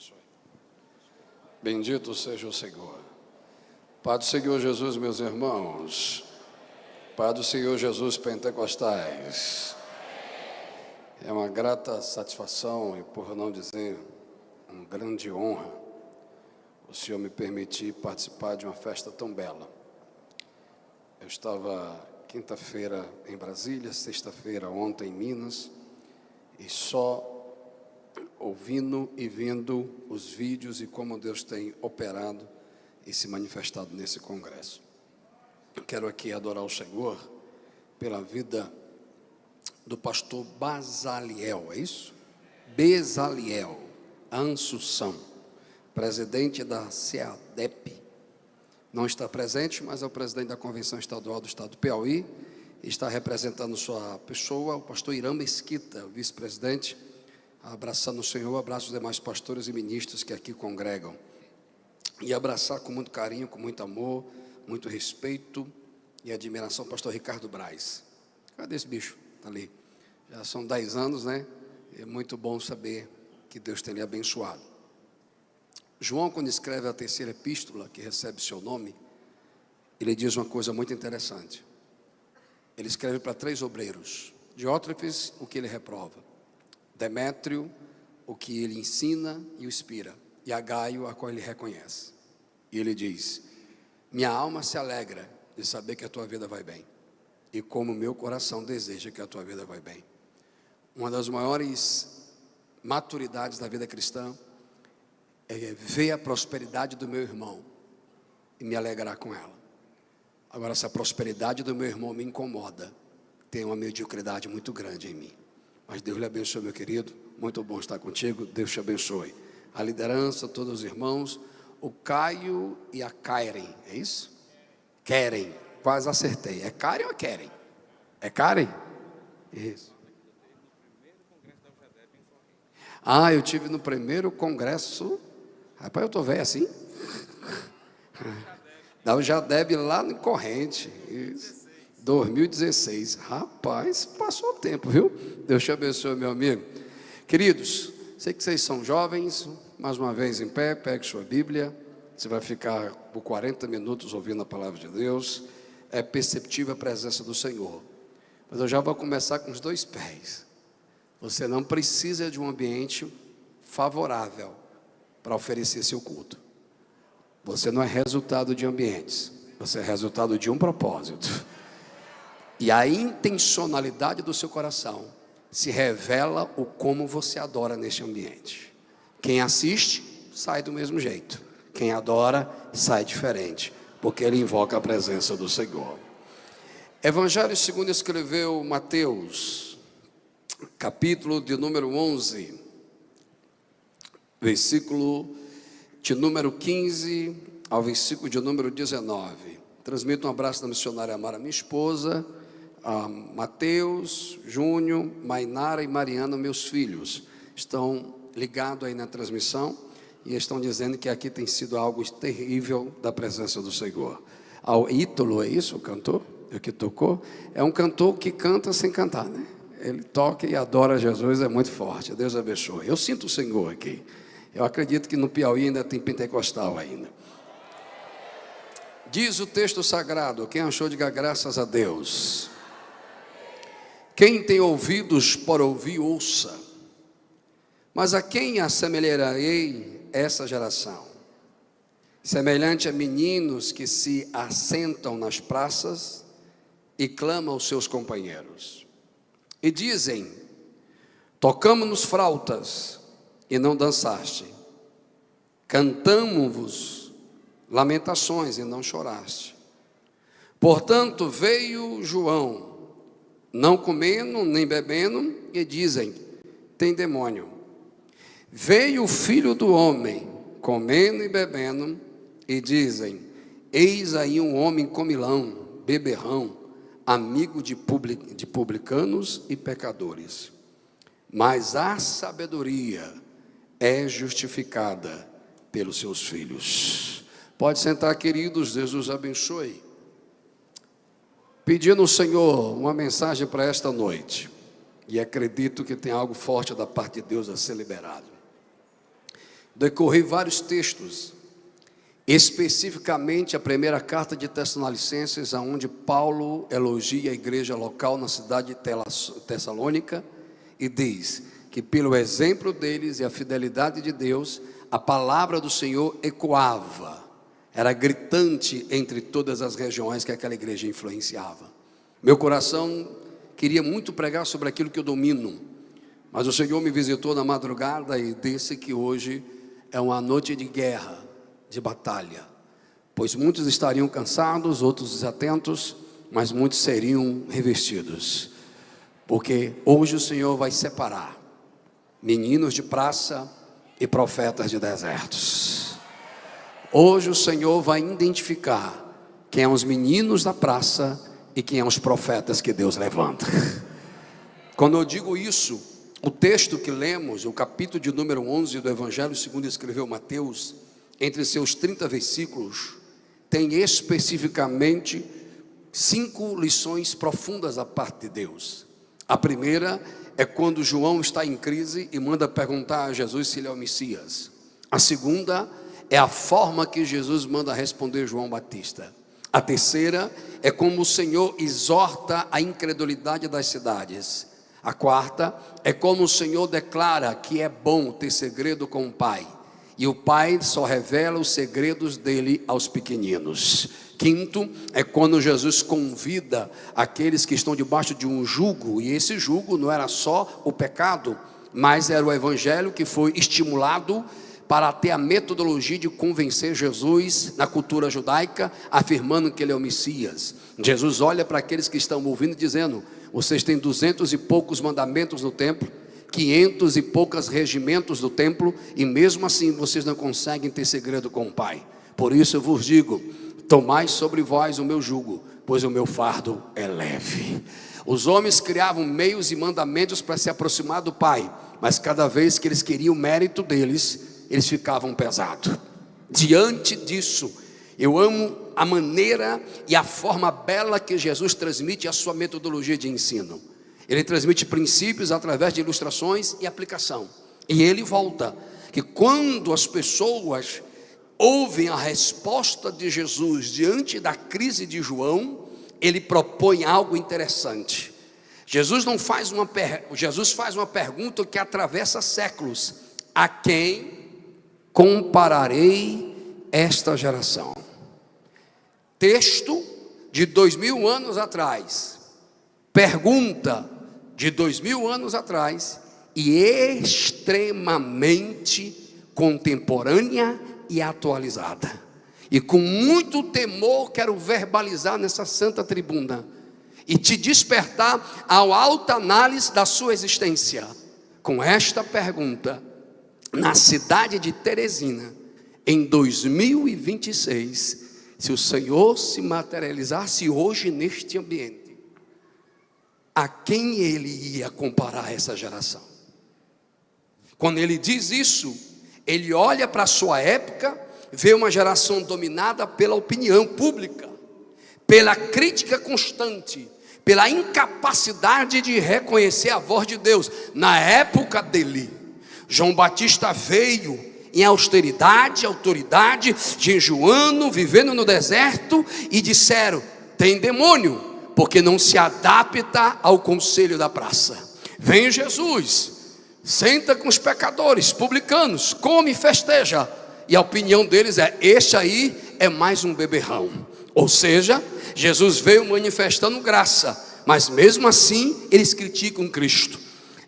abençoe. Bendito seja o Senhor. Pai do Senhor Jesus, meus irmãos. Pai do Senhor Jesus, pentecostais. É uma grata satisfação e, por não dizer, uma grande honra o Senhor me permitir participar de uma festa tão bela. Eu estava quinta-feira em Brasília, sexta-feira ontem em Minas, e só ouvindo e vendo os vídeos e como Deus tem operado e se manifestado nesse congresso. Quero aqui adorar o Senhor pela vida do pastor Basaliel, é isso? Bezaliel Assunção, presidente da CEADEP. Não está presente, mas é o presidente da Convenção Estadual do Estado do Piauí. Está representando sua pessoa, o pastor Irã Mesquita, vice-presidente, abraçando o Senhor, abraço os demais pastores e ministros que aqui congregam. E abraçar com muito carinho, com muito amor, muito respeito e admiração o pastor Ricardo Braz. Cadê esse bicho? Está ali. Já são 10 anos, né? É muito bom saber que Deus tem lhe abençoado. João, quando escreve a terceira epístola, que recebe seu nome, ele diz uma coisa muito interessante. Ele escreve para 3 obreiros. Diótrefes, o que ele reprova. Demétrio, o que ele ensina e o inspira. E a Gaio, a qual ele reconhece. E ele diz: minha alma se alegra de saber que a tua vida vai bem. E como meu coração deseja que a tua vida vai bem. Uma das maiores maturidades da vida cristã é ver a prosperidade do meu irmão e me alegrar com ela. Agora, se a prosperidade do meu irmão me incomoda, tem uma mediocridade muito grande em mim. Mas Deus lhe abençoe, meu querido. Muito bom estar contigo. Deus te abençoe. A liderança, todos os irmãos, o Caio e a Karen, é isso? Karen, quase acertei. É Karen ou Karen? É Karen? Isso. Ah, eu tive no primeiro congresso. Rapaz, eu estou velho assim? Dá o Jadeb lá no Corrente. Isso. 2016. Rapaz, passou o tempo, viu? Deus te abençoe, meu amigo. Queridos, sei que vocês são jovens. Mais uma vez em pé, pegue sua Bíblia. Você vai ficar por 40 minutos ouvindo a palavra de Deus. É perceptível a presença do Senhor. Mas eu já vou começar com os 2 pés. Você não precisa de um ambiente favorável para oferecer seu culto. Você não é resultado de ambientes. Você é resultado de um propósito. E a intencionalidade do seu coração se revela o como você adora neste ambiente. Quem assiste, sai do mesmo jeito. Quem adora, sai diferente. Porque ele invoca a presença do Senhor. Evangelho segundo escreveu Mateus, capítulo de número 11, versículo de número 15 ao versículo de número 19. Transmito um abraço da missionária Amara, minha esposa, a Mateus, Júnior, Mainara e Mariana, meus filhos. Estão ligados aí na transmissão e estão dizendo que aqui tem sido algo terrível da presença do Senhor. Ao Ítalo, é isso o cantor? É o que tocou? É um cantor que canta sem cantar, né? Ele toca e adora Jesus, é muito forte. Deus abençoe. Eu sinto o Senhor aqui. Eu acredito que no Piauí ainda tem pentecostal ainda. Diz o texto sagrado, quem achou, diga graças a Deus. Quem tem ouvidos para ouvir, ouça. Mas a quem assemelharei essa geração? Semelhante a meninos que se assentam nas praças e clamam aos seus companheiros. E dizem: tocamos-nos flautas e não dançaste, cantamo-vos lamentações e não choraste. Portanto veio João, não comendo nem bebendo, e dizem: tem demônio. Veio o Filho do Homem, comendo e bebendo, e dizem: eis aí um homem comilão, beberrão, amigo de publicanos e pecadores. Mas a sabedoria é justificada pelos seus filhos. Pode sentar, queridos, Deus os abençoe. Pedindo ao Senhor uma mensagem para esta noite, e acredito que tem algo forte da parte de Deus a ser liberado. Decorri vários textos, especificamente a primeira carta de Tessalonicenses, onde Paulo elogia a igreja local na cidade de Tessalônica e diz que pelo exemplo deles e a fidelidade de Deus, a palavra do Senhor ecoava, era gritante entre todas as regiões que aquela igreja influenciava. Meu coração queria muito pregar sobre aquilo que eu domino, mas o Senhor me visitou na madrugada e disse que hoje é uma noite de guerra, de batalha, pois muitos estariam cansados, outros desatentos, mas muitos seriam revestidos, porque hoje o Senhor vai separar meninos de praça e profetas de desertos. Hoje o Senhor vai identificar quem são os meninos da praça e quem são os profetas que Deus levanta. Quando eu digo isso, o texto que lemos, o capítulo de número 11 do Evangelho segundo escreveu Mateus, entre seus 30 versículos, tem especificamente 5 lições profundas da parte de Deus. A primeira é quando João está em crise e manda perguntar a Jesus se ele é o Messias. A segunda é a forma que Jesus manda responder João Batista. A terceira é como o Senhor exorta a incredulidade das cidades. A quarta é como o Senhor declara que é bom ter segredo com o Pai, e o Pai só revela os segredos dele aos pequeninos. Quinto é quando Jesus convida aqueles que estão debaixo de um jugo, e esse jugo não era só o pecado, mas era o evangelho que foi estimulado para ter a metodologia de convencer Jesus na cultura judaica, afirmando que ele é o Messias. Jesus olha para aqueles que estão ouvindo dizendo: vocês têm 200 e poucos mandamentos no templo, 500 e poucos regimentos do templo, e mesmo assim vocês não conseguem ter segredo com o Pai. Por isso eu vos digo: tomai sobre vós o meu jugo, pois o meu fardo é leve. Os homens criavam meios e mandamentos para se aproximar do Pai, mas cada vez que eles queriam o mérito deles, eles ficavam pesados. Diante disso, eu amo a maneira e a forma bela que Jesus transmite a sua metodologia de ensino. Ele transmite princípios através de ilustrações e aplicação. E ele volta que quando as pessoas ouvem a resposta de Jesus diante da crise de João, ele propõe algo interessante. Jesus faz uma pergunta que atravessa séculos: a quem compararei esta geração? Texto de 2000 anos atrás, pergunta de 2000 anos atrás, e extremamente contemporânea e atualizada. E com muito temor quero verbalizar nessa santa tribuna e te despertar ao alta análise da sua existência com esta pergunta: na cidade de Teresina, em 2026, se o Senhor se materializasse hoje neste ambiente, a quem ele ia comparar essa geração? Quando ele diz isso, ele olha para a sua época, vê uma geração dominada pela opinião pública, pela crítica constante, pela incapacidade de reconhecer a voz de Deus. Na época dele, João Batista veio em austeridade, autoridade, jejuando, vivendo no deserto, e disseram: tem demônio, porque não se adapta ao conselho da praça. Vem Jesus, senta com os pecadores, publicanos, come e festeja, e a opinião deles é: este aí é mais um beberrão. Ou seja, Jesus veio manifestando graça, mas mesmo assim eles criticam Cristo.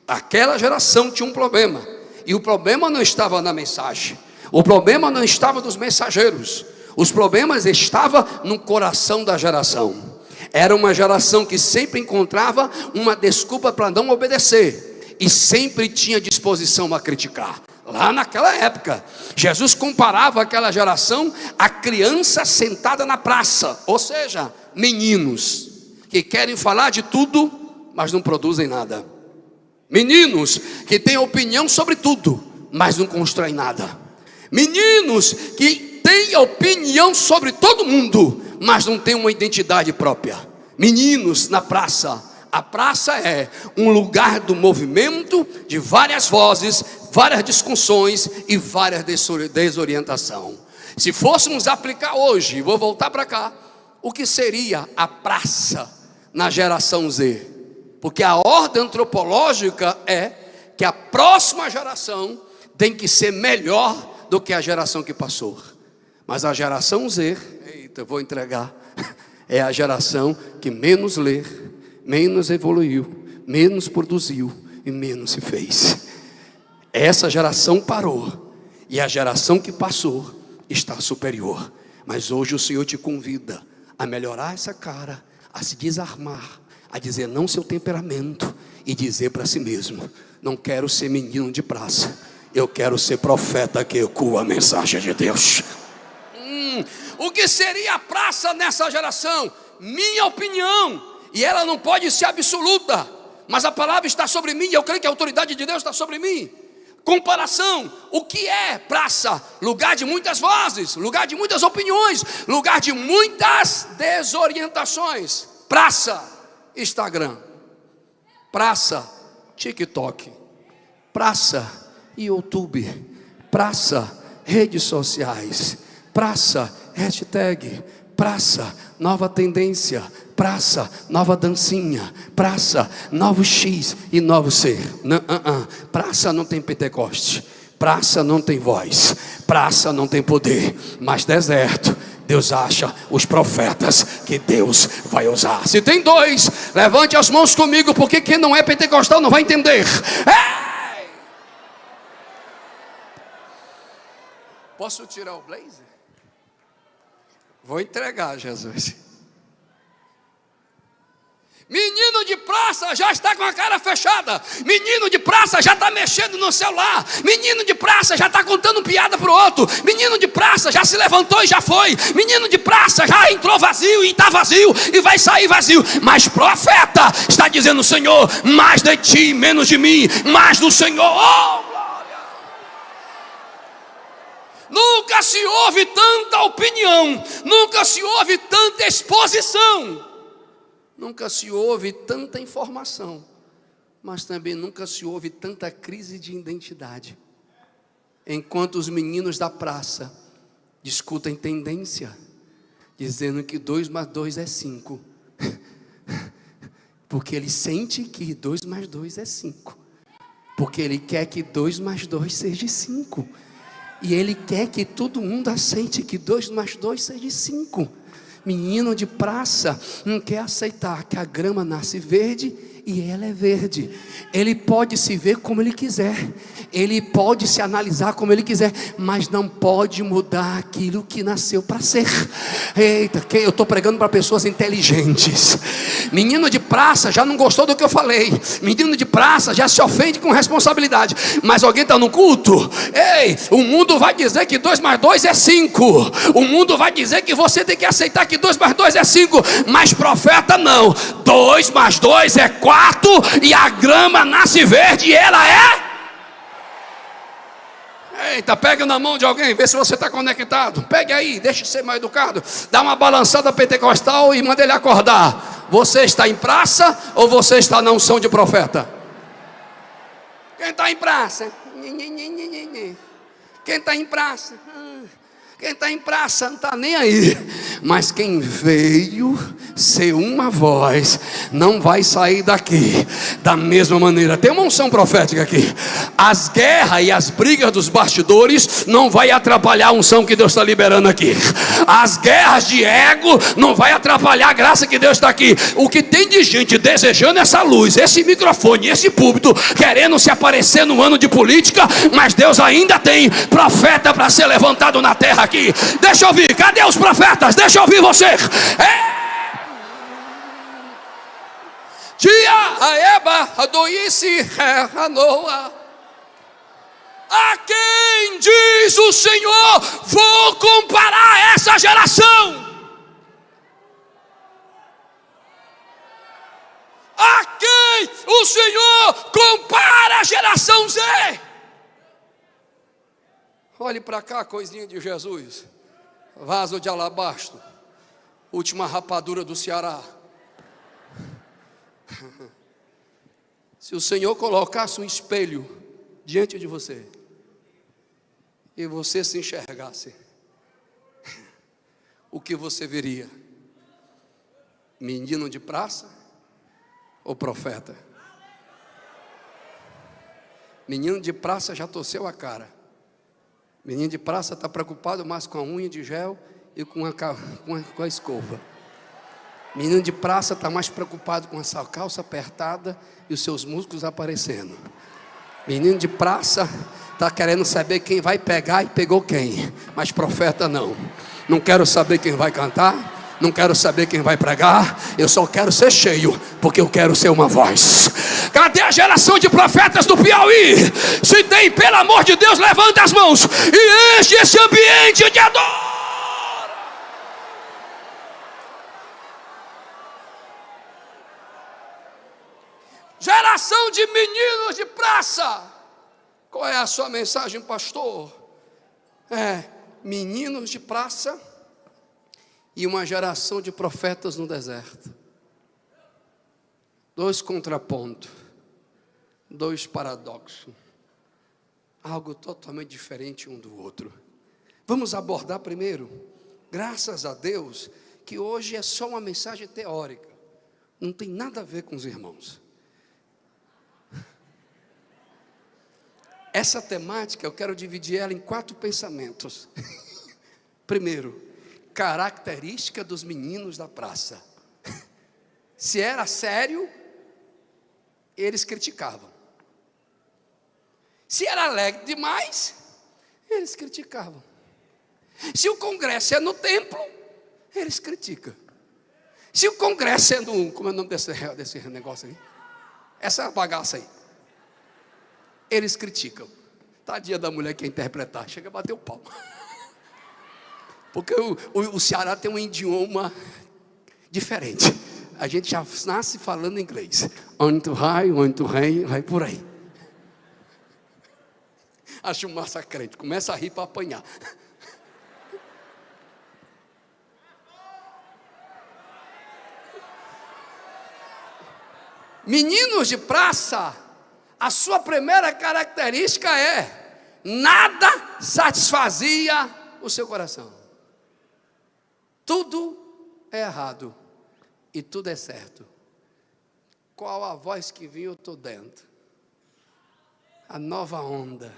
Aquela geração tinha um problema, e o problema não estava na mensagem, o problema não estava nos mensageiros, os problemas estavam no coração da geração. Era uma geração que sempre encontrava uma desculpa para não obedecer, e sempre tinha disposição a criticar. Lá naquela época, Jesus comparava aquela geração a criança sentada na praça, ou seja, meninos que querem falar de tudo, mas não produzem nada. Meninos que têm opinião sobre tudo, mas não constroem nada. Meninos que têm opinião sobre todo mundo, mas não têm uma identidade própria. Meninos na praça, A praça é um lugar do movimento, de várias vozes, várias discussões e várias desorientação. Se fôssemos aplicar hoje, vou voltar para cá, o que seria a praça na geração Z? Porque a ordem antropológica é que a próxima geração tem que ser melhor do que a geração que passou. Mas a geração Z, eita, vou entregar, é a geração que menos lê, menos evoluiu, menos produziu e menos se fez. Essa geração parou e a geração que passou está superior. Mas hoje o Senhor te convida a melhorar essa cara, a se desarmar, a dizer não seu temperamento e dizer para si mesmo: não quero ser menino de praça, eu quero ser profeta que ecoa a mensagem de Deus. O que seria a praça nessa geração? Minha opinião, e ela não pode ser absoluta, mas a palavra está sobre mim, e eu creio que a autoridade de Deus está sobre mim. Comparação, o que é praça? Lugar de muitas vozes, lugar de muitas opiniões, lugar de muitas desorientações. Praça, Instagram. Praça, TikTok. Praça, YouTube. Praça, redes sociais. Praça, hashtag. Praça, nova tendência. Praça, nova dancinha. Praça, novo X e novo C. Praça não tem Pentecoste. Praça não tem voz. Praça não tem poder. Mas deserto, Deus acha os profetas que Deus vai usar. Se tem dois, levante as mãos comigo, porque quem não é pentecostal não vai entender. Ei! Posso tirar o blazer? Vou entregar, Jesus. Menino de praça já está com a cara fechada. Menino de praça já está mexendo no celular. Menino de praça já está contando piada para o outro. Menino de praça já se levantou e já foi. Menino de praça já entrou vazio e está vazio e vai sair vazio. Mas profeta está dizendo: Senhor, mais de ti, menos de mim. Mais do Senhor. Oh, glória! Nunca se ouve tanta opinião. Nunca se ouve tanta exposição. Nunca se ouve tanta informação, mas também nunca se ouve tanta crise de identidade. Enquanto os meninos da praça discutem tendência, dizendo que 2 mais 2 é 5, porque ele sente que 2 mais 2 é 5, porque ele quer que 2 mais 2 seja 5, e ele quer que todo mundo aceite que 2 mais 2 seja 5. Menino de praça não quer aceitar que a grama nasce verde e ela é verde. Ele pode se ver como ele quiser, ele pode se analisar como ele quiser, mas não pode mudar aquilo que nasceu para ser. Eita, eu estou pregando para pessoas inteligentes. Menino de praça já não gostou do que eu falei. Menino de praça já se ofende com responsabilidade. Mas alguém está no culto? Ei, o mundo vai dizer que 2 mais 2 é 5. O mundo vai dizer que você tem que aceitar que 2 mais 2 é 5. Mas profeta não. 2 mais 2 é 4 e a grama nasce verde e ela é... Eita, pega na mão de alguém, vê se você está conectado. Pegue aí, deixe de ser mal educado. Dá uma balançada pentecostal e manda ele acordar. Você está em praça ou você está na unção de profeta? Quem está em praça? Quem está em praça? Quem está em praça não está nem aí. Mas quem veio ser uma voz não vai sair daqui da mesma maneira. Tem uma unção profética aqui. As guerras e as brigas dos bastidores não vai atrapalhar a unção que Deus está liberando aqui. As guerras de ego não vai atrapalhar a graça que Deus está aqui. O que tem de gente desejando essa luz, esse microfone, esse púlpito, querendo se aparecer no ano de política, mas Deus ainda tem profeta para ser levantado na terra aqui. Deixa eu ouvir, cadê os profetas? Deixa eu ouvir você. Tia Aeba Adoice Anoa. A quem diz o Senhor vou comparar essa geração? A quem o Senhor compara a geração Z? Olhe para cá, coisinha de Jesus. Vaso de alabastro. Última rapadura do Ceará. Se o Senhor colocasse um espelho diante de você e você se enxergasse, o que você veria? Menino de praça ou profeta? Menino de praça já torceu a cara. Menino de praça está preocupado mais com a unha de gel e com a escova. Menino de praça está mais preocupado com essa calça apertada e os seus músculos aparecendo. Menino de praça está querendo saber quem vai pegar e pegou quem. Mas profeta não. Não quero saber quem vai cantar, não quero saber quem vai pregar. Eu só quero ser cheio, porque eu quero ser uma voz. Cadê a geração de profetas do Piauí? Se tem, pelo amor de Deus, levanta as mãos e enche esse ambiente de adoro. Geração de meninos de praça. Qual é a sua mensagem, pastor? Meninos de praça e uma geração de profetas no deserto. Dois contrapontos, dois paradoxos, algo totalmente diferente um do outro. Vamos abordar primeiro, graças a Deus, que hoje é só uma mensagem teórica, não tem nada a ver com os irmãos. Essa temática eu quero dividir ela em 4 pensamentos. Primeiro, característica dos meninos da praça. Se era sério, eles criticavam. Se era alegre demais, eles criticavam. Se o congresso é no templo, eles criticam. Se o congresso é no... Como é o nome desse negócio aí? Essa bagaça aí. Eles criticam. Tadinha da mulher que ia interpretar, chega a bater o pau. Porque o Ceará tem um idioma diferente. A gente já nasce falando inglês. On to high, vai por aí. Acho massa crente, começa a rir para apanhar. Meninos de praça, a sua primeira característica é: nada satisfazia o seu coração. Tudo é errado e tudo é certo. Qual a voz que vinha? Eu estou dentro. A nova onda.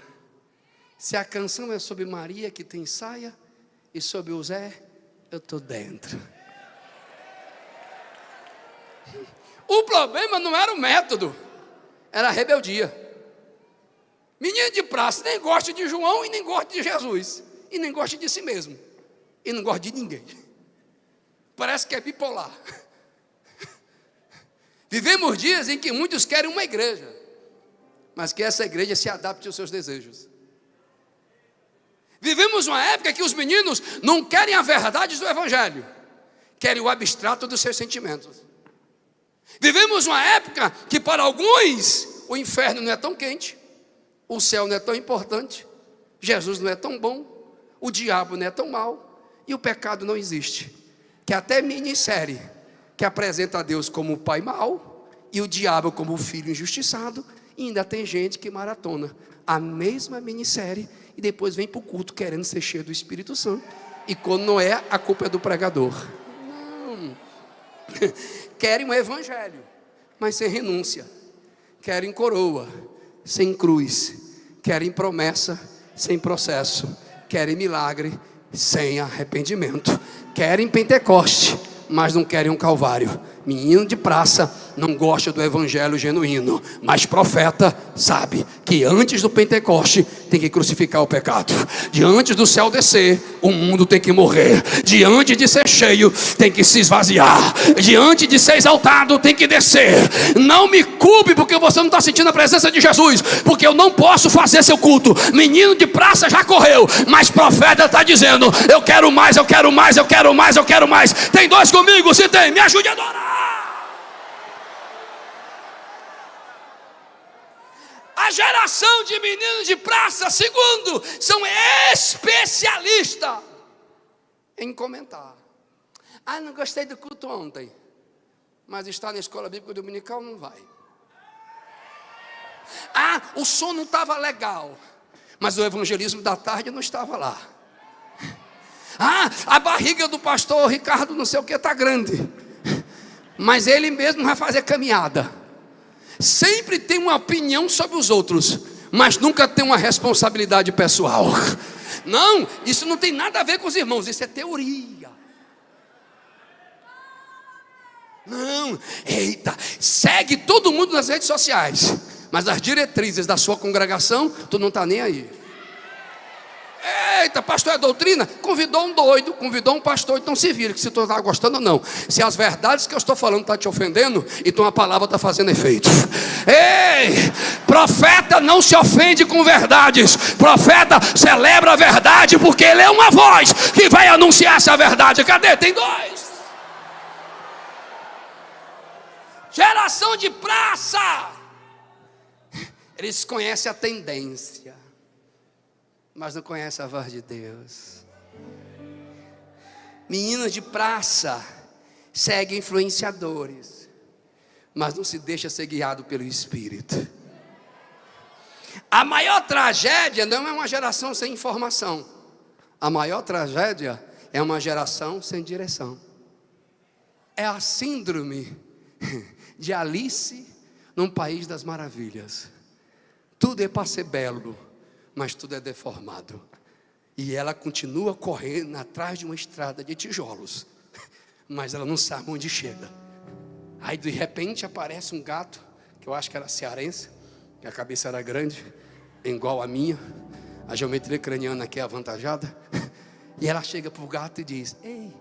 Se a canção é sobre Maria que tem saia e sobre o Zé, eu estou dentro. O problema não era o método, era a rebeldia. Menino de praça nem gosta de João e nem gosta de Jesus, e nem gosta de si mesmo, e não gosta de ninguém. Parece que é bipolar. Vivemos dias em que muitos querem uma igreja, mas que essa igreja se adapte aos seus desejos. Vivemos uma época que os meninos não querem a verdade do evangelho, querem o abstrato dos seus sentimentos. Vivemos uma época que para alguns o inferno não é tão quente, o céu não é tão importante, Jesus não é tão bom, o diabo não é tão mau e o pecado não existe. Que até minissérie que apresenta a Deus como o pai mau e o diabo como o filho injustiçado, e ainda tem gente que maratona a mesma minissérie e depois vem para o culto querendo ser cheio do Espírito Santo, e quando não é, a culpa é do pregador. Não. Querem um evangelho, mas sem renúncia. Querem coroa, sem cruz. Querem promessa, sem processo. Querem milagre, sem arrependimento. Querem Pentecoste, mas não querem um Calvário. Menino de praça não gosta do evangelho genuíno, mas profeta sabe que antes do Pentecoste tem que crucificar o pecado. Diante do céu descer, o mundo tem que morrer. Diante de ser cheio, tem que se esvaziar. Diante de ser exaltado, tem que descer. Não me culpe porque você não está sentindo a presença de Jesus, porque eu não posso fazer seu culto. Menino de praça já correu, mas profeta está dizendo: eu quero mais, eu quero mais, eu quero mais, eu quero mais. Tem dois comigo? Se tem, me ajude a adorar. A geração de meninos de praça, segundo, são especialistas em comentar. Ah, não gostei do culto ontem. mas está na escola bíblica dominical, não vai. O som não estava legal, mas o evangelismo da tarde não estava lá. A barriga do pastor Ricardo não sei o que está grande, mas ele mesmo vai fazer caminhada. Sempre tem uma opinião sobre os outros, mas nunca tem uma responsabilidade pessoal. Não, isso não tem nada a ver com os irmãos, isso é teoria. Não, eita, segue todo mundo nas redes sociais, mas as diretrizes da sua congregação, tu não está nem aí. Eita, pastor, é doutrina? Convidou um doido, convidou um pastor, então se vira, que se tu está gostando ou não. Se as verdades que eu estou falando estão te ofendendo, então a palavra está fazendo efeito. Ei, profeta não se ofende com verdades. Profeta celebra a verdade, porque ele é uma voz que vai anunciar essa verdade. Cadê? Tem dois. Geração de praça. Eles conhecem a tendência, mas não conhece a voz de Deus. Meninas de praça seguem influenciadores, mas não se deixa ser guiado pelo Espírito. A maior tragédia não é uma geração sem informação. A maior tragédia é uma geração sem direção. É a síndrome de Alice num país das maravilhas. Tudo é para ser belo, mas tudo é deformado. E ela continua correndo atrás de uma estrada de tijolos, mas ela não sabe onde chega. Aí de repente aparece um gato, que eu acho que era cearense, que a cabeça era grande, igual a minha, a geometria craniana aqui é avantajada. E ela chega para o gato e diz: ei,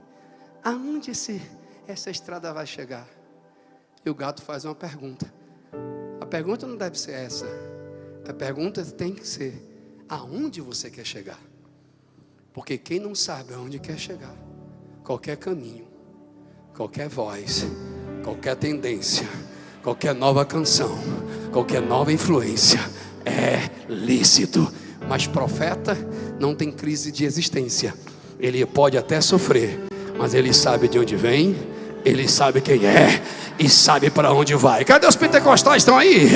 aonde essa estrada vai chegar? E o gato faz uma pergunta. A pergunta não deve ser essa. A pergunta tem que ser: aonde você quer chegar? Porque quem não sabe aonde quer chegar, qualquer caminho, qualquer voz, qualquer tendência, qualquer nova canção, qualquer nova influência é lícito. Mas profeta não tem crise de existência. Ele pode até sofrer, mas ele sabe de onde vem, ele sabe quem é e sabe para onde vai. Cadê os pentecostais? Estão aí?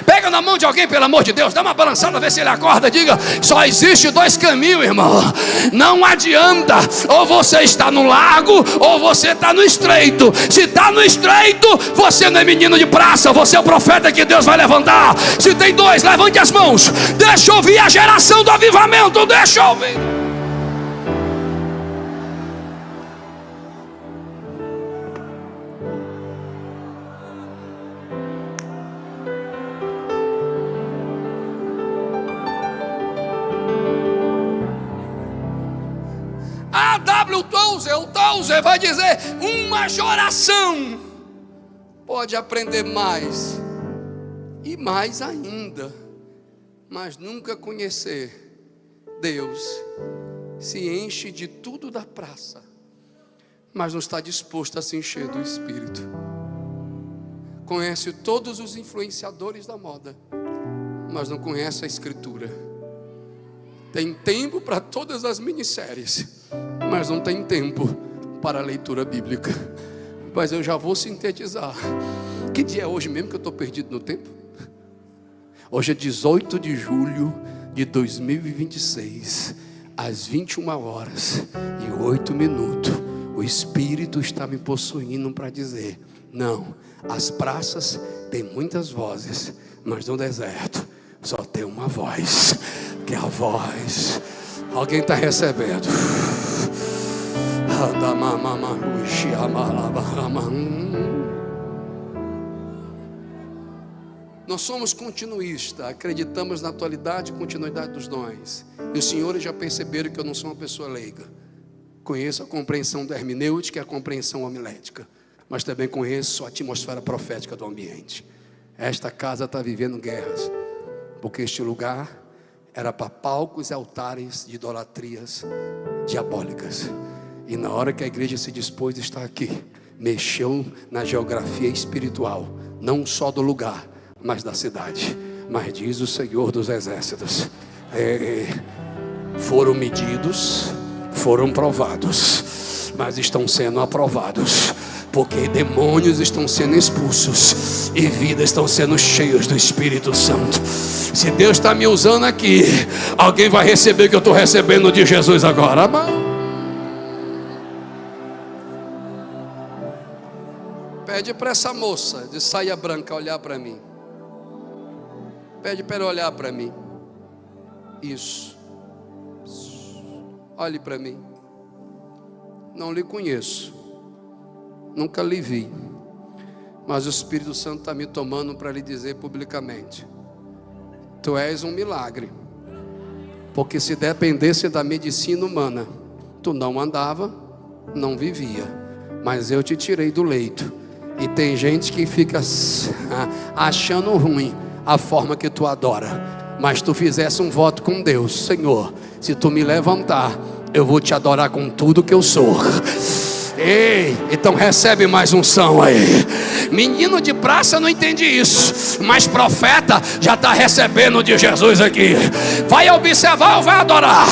Pega na mão de alguém, pelo amor de Deus, dá uma balançada, vê se ele acorda. Diga: só existe dois caminhos, irmão. Não adianta, ou você está no largo ou você está no estreito. Se está no estreito, você não é menino de praça, você é o profeta que Deus vai levantar. Se tem dois, levante as mãos. Deixa eu ouvir a geração do avivamento. Deixa eu ouvir. O Tozer vai dizer: uma geração pode aprender mais e mais ainda, mas nunca conhecer Deus. Se enche de tudo da praça, mas não está disposto a se encher do Espírito. Conhece todos os influenciadores da moda, mas não conhece a Escritura. Tem tempo para todas as minisséries, mas não tem tempo para a leitura bíblica. Mas eu já vou sintetizar. Que dia é hoje mesmo que eu estou perdido no tempo? Hoje é 18 de julho de 2026, às 21h08. O Espírito está me possuindo para dizer: não, as praças têm muitas vozes, mas no deserto só tem uma voz, que é a voz. Alguém está recebendo? Nós somos continuistas, acreditamos na atualidade e continuidade dos dons. E os senhores já perceberam que eu não sou uma pessoa leiga. Conheço a compreensão da hermenêutica e a compreensão homilética, mas também conheço a atmosfera profética do ambiente. Esta casa está vivendo guerras, porque este lugar era para palcos e altares de idolatrias diabólicas. E na hora que a igreja se dispôs a estar aqui, mexeu na geografia espiritual, não só do lugar, mas da cidade. Mas diz o Senhor dos Exércitos: foram medidos, foram provados, mas estão sendo aprovados. porque demônios estão sendo expulsos e vidas estão sendo cheias do Espírito Santo. Se Deus está me usando aqui, alguém vai receber o que eu estou recebendo de Jesus agora. Pede para essa moça de saia branca olhar para mim. Pede para ela olhar para mim. Isso. Olhe para mim. Não lhe conheço, nunca lhe vi, mas o Espírito Santo está me tomando para lhe dizer publicamente: tu és um milagre, porque se dependesse da medicina humana, tu não andava, não vivia, mas eu te tirei do leito. E tem gente que fica achando ruim a forma que tu adora, mas tu fizesse um voto com Deus: Senhor, se tu me levantar, eu vou te adorar com tudo que eu sou. Ei, então recebe mais unção aí. Menino de praça não entende isso, mas profeta já está recebendo de Jesus aqui. Vai observar ou vai adorar?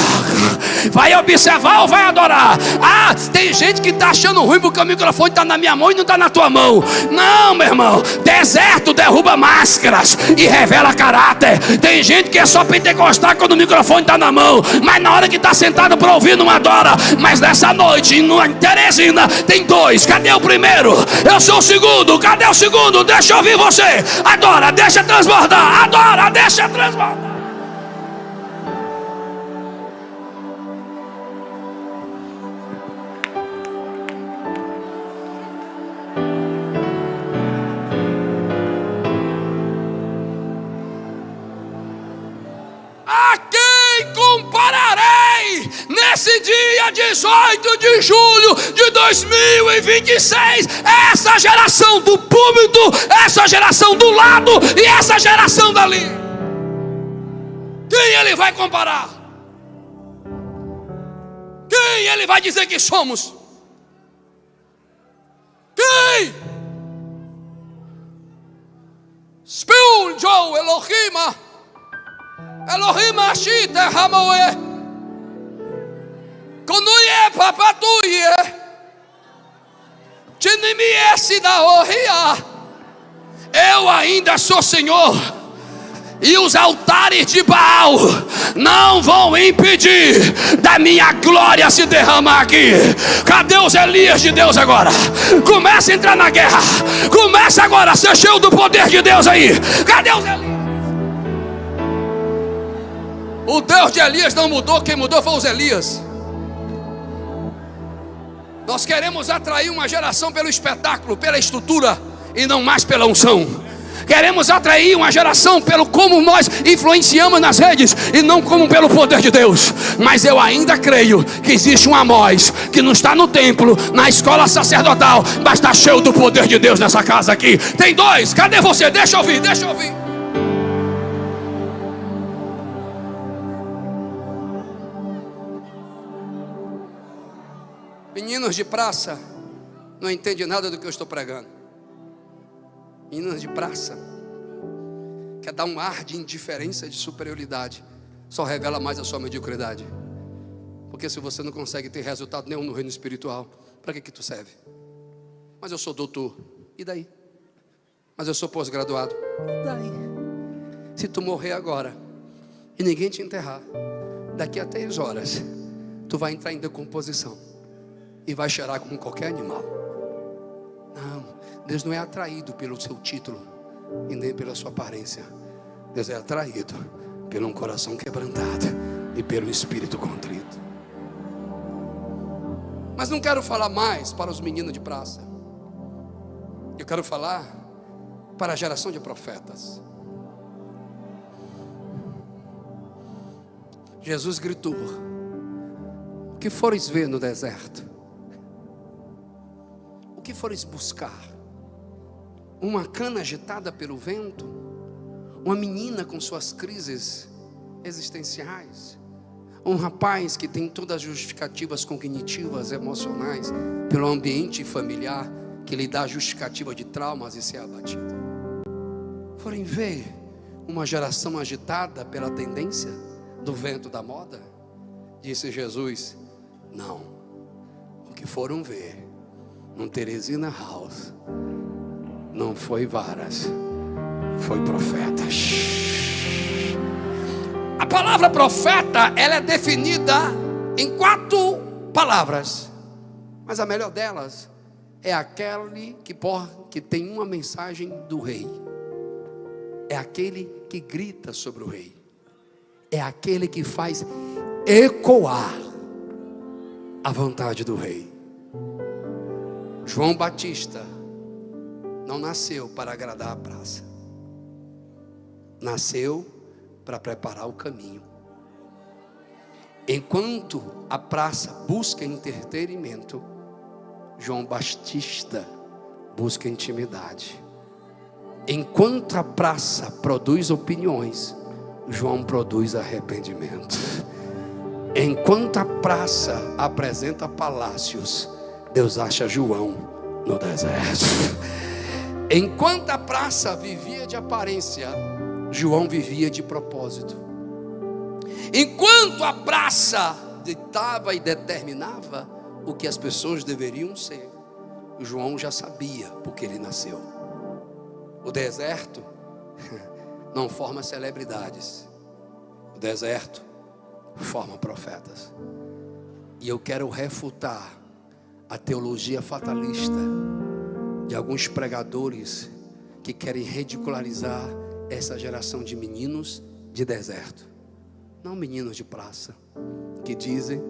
Vai observar ou vai adorar? Ah, tem gente que está achando ruim porque o microfone está na minha mão e não está na tua mão. Não, meu irmão, deserto derruba máscaras e revela caráter. Tem gente que é só pentecostal quando o microfone está na mão, mas na hora que está sentado para ouvir não adora. Mas nessa noite em Teresina tem dois. Cadê o primeiro? Eu sou o segundo. Cadê o segundo? Deixa eu ouvir você. Adora, deixa transbordar. Adora, deixa transbordar. A quem compararei nesse dia 18 de julho de 2026? Essa geração do púlpito, essa geração do lado e essa geração dali. Quem ele vai comparar? Quem ele vai dizer que somos? Quem? Spiul Joe Elohim Elohim Ashita Hamoe Konuye Papatuye Tinimiesi da Ohia. Eu ainda sou Senhor, e os altares de Baal não vão impedir da minha glória se derramar aqui. Cadê os Elias de Deus agora? Começa a entrar na guerra. Começa agora a ser cheio do poder de Deus aí. Cadê os Elias? O Deus de Elias não mudou, quem mudou foi os Elias. Nós queremos atrair uma geração pelo espetáculo, pela estrutura, e não mais pela unção. Queremos atrair uma geração pelo como nós influenciamos nas redes, e não como pelo poder de Deus. Mas eu ainda creio que existe um Amós que não está no templo, na escola sacerdotal, mas está cheio do poder de Deus nessa casa aqui. Tem dois, cadê você? Deixa eu ouvir, deixa eu ouvir. Meninos de praça não entendem nada do que eu estou pregando. Meninas de praça quer dar um ar de indiferença e de superioridade, só revela mais a sua mediocridade. Porque se você não consegue ter resultado nenhum no reino espiritual, para que tu serve? Mas eu sou doutor, e daí? Mas eu sou pós-graduado, e daí? Se tu morrer agora e ninguém te enterrar, daqui a 3 horas tu vai entrar em decomposição e vai cheirar como qualquer animal. Não, Deus não é atraído pelo seu título e nem pela sua aparência. Deus é atraído pelo um coração quebrantado e pelo espírito contrito. Mas não quero falar mais para os meninos de praça. Eu quero falar para a geração de profetas. Jesus gritou: o que fores ver no deserto? O que fores buscar? Uma cana agitada pelo vento? Uma menina com suas crises existenciais? Um rapaz que tem todas as justificativas cognitivas, emocionais, pelo ambiente familiar, que lhe dá justificativa de traumas e ser abatido? Forem ver uma geração agitada pela tendência do vento da moda? Disse Jesus: não. O que foram ver no Teresina House, não foi varas, foi profetas. A palavra profeta, ela é definida em 4 palavras, mas a melhor delas é aquele que tem uma mensagem do rei. É aquele que grita sobre o rei. É aquele que faz ecoar a vontade do rei. João Batista não nasceu para agradar a praça. Nasceu para preparar o caminho. Enquanto a praça busca entretenimento, João Batista busca intimidade. Enquanto a praça produz opiniões, João produz arrependimento. Enquanto a praça apresenta palácios, Deus acha João no deserto. Enquanto a praça vivia de aparência, João vivia de propósito. Enquanto a praça ditava e determinava o que as pessoas deveriam ser, João já sabia porque ele nasceu. O deserto não forma celebridades. O deserto forma profetas. E eu quero refutar a teologia fatalista de alguns pregadores que querem ridicularizar essa geração de meninos de deserto, não meninos de praça, que dizem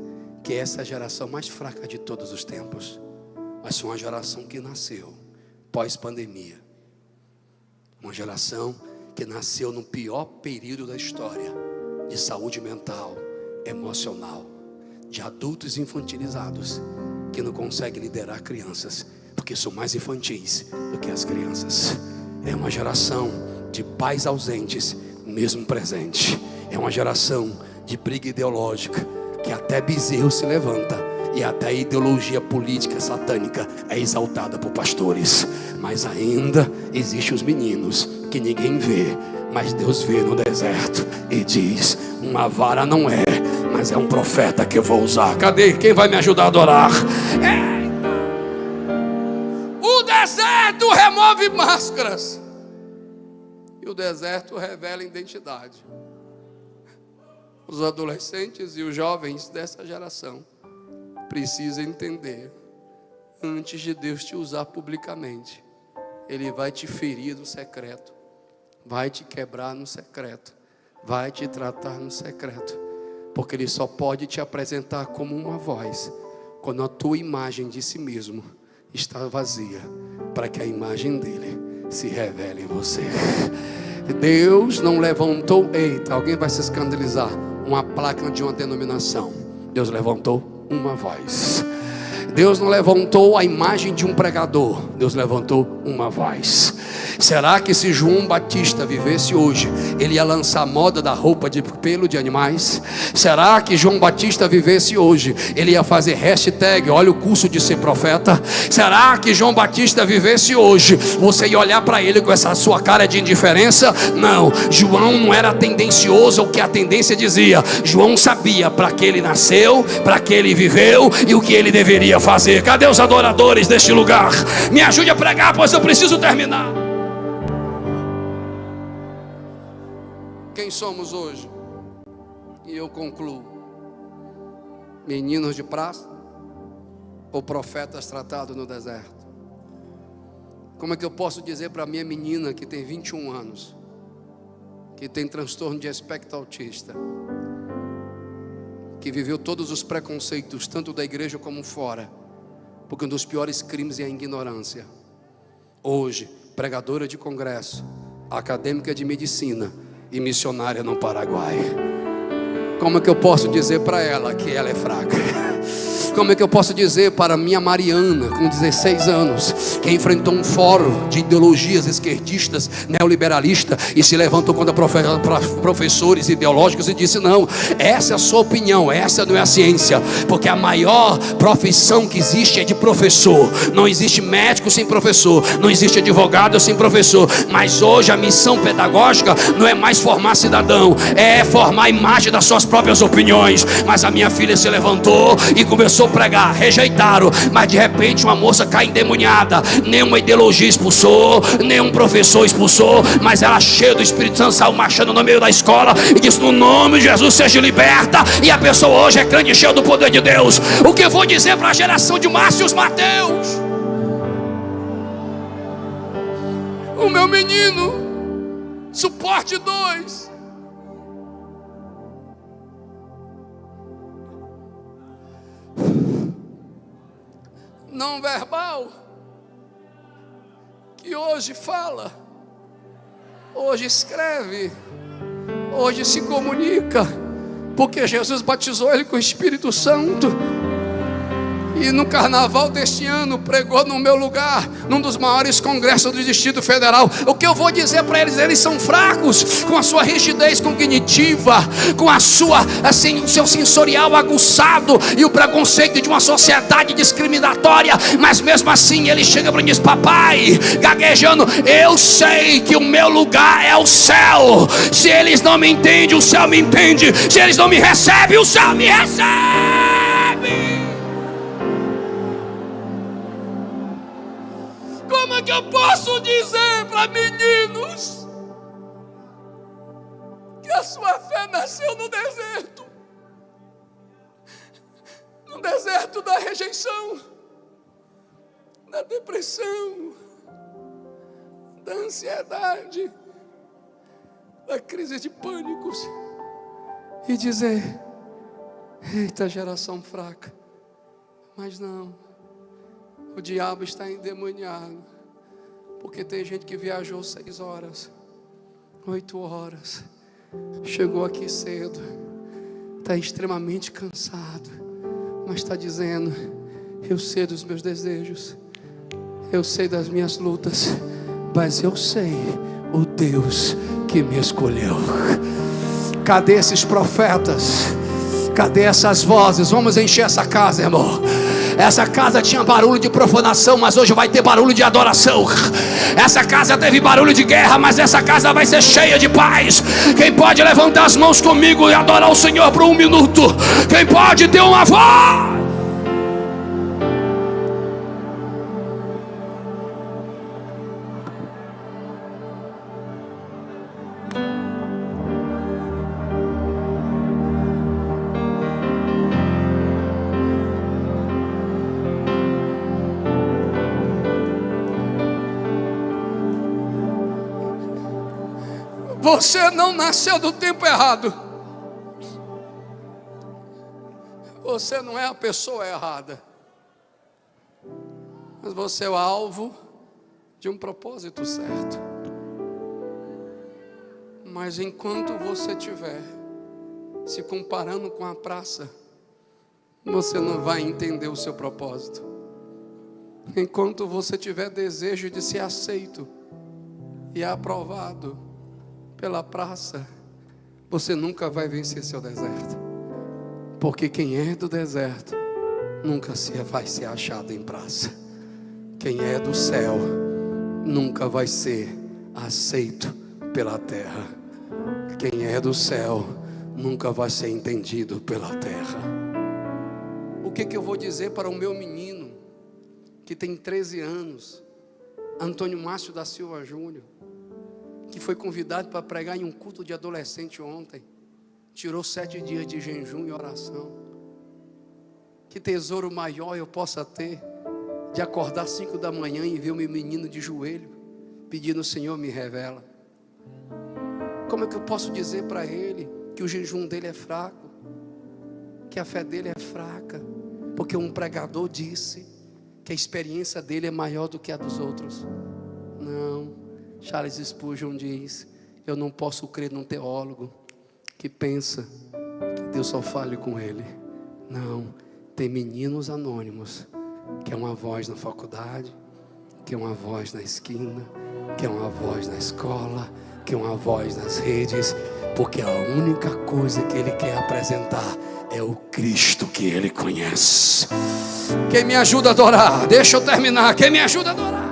que essa é a geração mais fraca de todos os tempos, mas foi uma geração que nasceu pós-pandemia, uma geração que nasceu no pior período da história de saúde mental, emocional, de adultos infantilizados que não conseguem liderar crianças porque são mais infantis do que as crianças. É uma geração de pais ausentes, mesmo presente. É uma geração de briga ideológica, que até bezerro se levanta, e até a ideologia política satânica é exaltada por pastores. Mas ainda existem os meninos que ninguém vê, mas Deus vê no deserto e diz: uma vara não é, mas é um profeta que eu vou usar. Cadê? Quem vai me ajudar a adorar? O deserto remove máscaras, e o deserto revela identidade. Os adolescentes e os jovens dessa geração precisam entender: antes de Deus te usar publicamente, Ele vai te ferir no secreto, vai te quebrar no secreto, vai te tratar no secreto, porque Ele só pode te apresentar como uma voz quando a tua imagem de si mesmo está vazia, para que a imagem dele se revele em você. Deus não levantou, eita, alguém vai se escandalizar, uma placa de uma denominação. Deus levantou uma voz. Deus não levantou a imagem de um pregador, Deus levantou uma voz. Será que se João Batista vivesse hoje, ele ia lançar moda da roupa de pelo de animais? Será que João Batista vivesse hoje, ele ia fazer hashtag, olha o curso de ser profeta? Será que João Batista vivesse hoje, você ia olhar para ele com essa sua cara de indiferença? Não, João não era tendencioso ao que a tendência dizia. João sabia para que ele nasceu, para que ele viveu e o que ele deveria fazer. Cadê os adoradores deste lugar? Me ajude a pregar, pois eu preciso terminar. Quem somos hoje? E eu concluo: meninos de praça ou profetas tratados no deserto? Como é que eu posso dizer para minha menina que tem 21 anos, que tem transtorno de espectro autista, que viveu todos os preconceitos, tanto da igreja como fora, porque um dos piores crimes é a ignorância, hoje pregadora de congresso, acadêmica de medicina e missionária no Paraguai? Como é que eu posso dizer para ela que ela é fraca? Como é que eu posso dizer para minha Mariana, com 16 anos, que enfrentou um fórum de ideologias esquerdistas, neoliberalistas, e se levantou contra professores ideológicos e disse: não, essa é a sua opinião, essa não é a ciência, porque a maior profissão que existe é de professor. Não existe médico sem professor, não existe advogado sem professor. Mas hoje a missão pedagógica não é mais formar cidadão, é formar a imagem das suas próprias opiniões. Mas a minha filha se levantou e começou vou pregar. Rejeitaram, mas de repente uma moça cai endemoniada. Nenhuma ideologia expulsou, nenhum professor expulsou, mas ela, cheia do Espírito Santo, saiu marchando no meio da escola e disse: no nome de Jesus seja liberta. E a pessoa hoje é crente, cheia do poder de Deus. O que eu vou dizer para a geração de Márcio Mateus? O meu menino, suporte 2, não verbal, que hoje fala, hoje escreve, hoje se comunica, porque Jesus batizou ele com o Espírito Santo. E no carnaval deste ano pregou no meu lugar, num dos maiores congressos do Distrito Federal. O que eu vou dizer para eles? Eles são fracos, com a sua rigidez cognitiva, com a sua, assim, o seu sensorial aguçado e o preconceito de uma sociedade discriminatória. Mas mesmo assim ele chega para mim e diz: papai, gaguejando, eu sei que o meu lugar é o céu. Se eles não me entendem, o céu me entende. Se eles não me recebem, o céu me recebe. Como é que eu posso dizer para meninos que a sua fé nasceu no deserto? No deserto da rejeição, da depressão, da ansiedade, da crise de pânicos, e dizer: eita, geração fraca. Mas não, o diabo está endemoniado, porque tem gente que viajou 6 horas, 8 horas, chegou aqui cedo, está extremamente cansado, mas está dizendo: eu sei dos meus desejos, eu sei das minhas lutas, mas eu sei o Deus que me escolheu. Cadê esses profetas? Cadê essas vozes? Vamos encher essa casa, irmão. Essa casa tinha barulho de profanação, mas hoje vai ter barulho de adoração. Essa casa teve barulho de guerra, mas essa casa vai ser cheia de paz. Quem pode levantar as mãos comigo e adorar o Senhor por 1 minuto? Quem pode ter uma voz? Você não nasceu do tempo errado. Você não é a pessoa errada. Mas você é o alvo de um propósito certo. Mas enquanto você estiver se comparando com a praça, você não vai entender o seu propósito. Enquanto você tiver desejo de ser aceito e aprovado pela praça, você nunca vai vencer seu deserto. Porque quem é do deserto nunca vai ser achado em praça. Quem é do céu nunca vai ser aceito pela terra. Quem é do céu nunca vai ser entendido pela terra. O que eu vou dizer para o meu menino que tem 13 anos, Antônio Márcio da Silva Júnior, que foi convidado para pregar em um culto de adolescente ontem, tirou 7 dias de jejum e oração? Que tesouro maior eu possa ter de acordar 5 da manhã e ver o meu menino de joelho, pedindo: Senhor, me revela. Como é que eu posso dizer para ele que o jejum dele é fraco, que a fé dele é fraca? Porque um pregador disse que a experiência dele é maior do que a dos outros. Não. Charles Spurgeon diz: eu não posso crer num teólogo que pensa que Deus só fale com ele. Não, tem meninos anônimos, que é uma voz na faculdade, que é uma voz na esquina, que é uma voz na escola, que é uma voz nas redes, porque a única coisa que ele quer apresentar é o Cristo que ele conhece. Quem me ajuda a adorar? Deixa eu terminar. Quem me ajuda a adorar?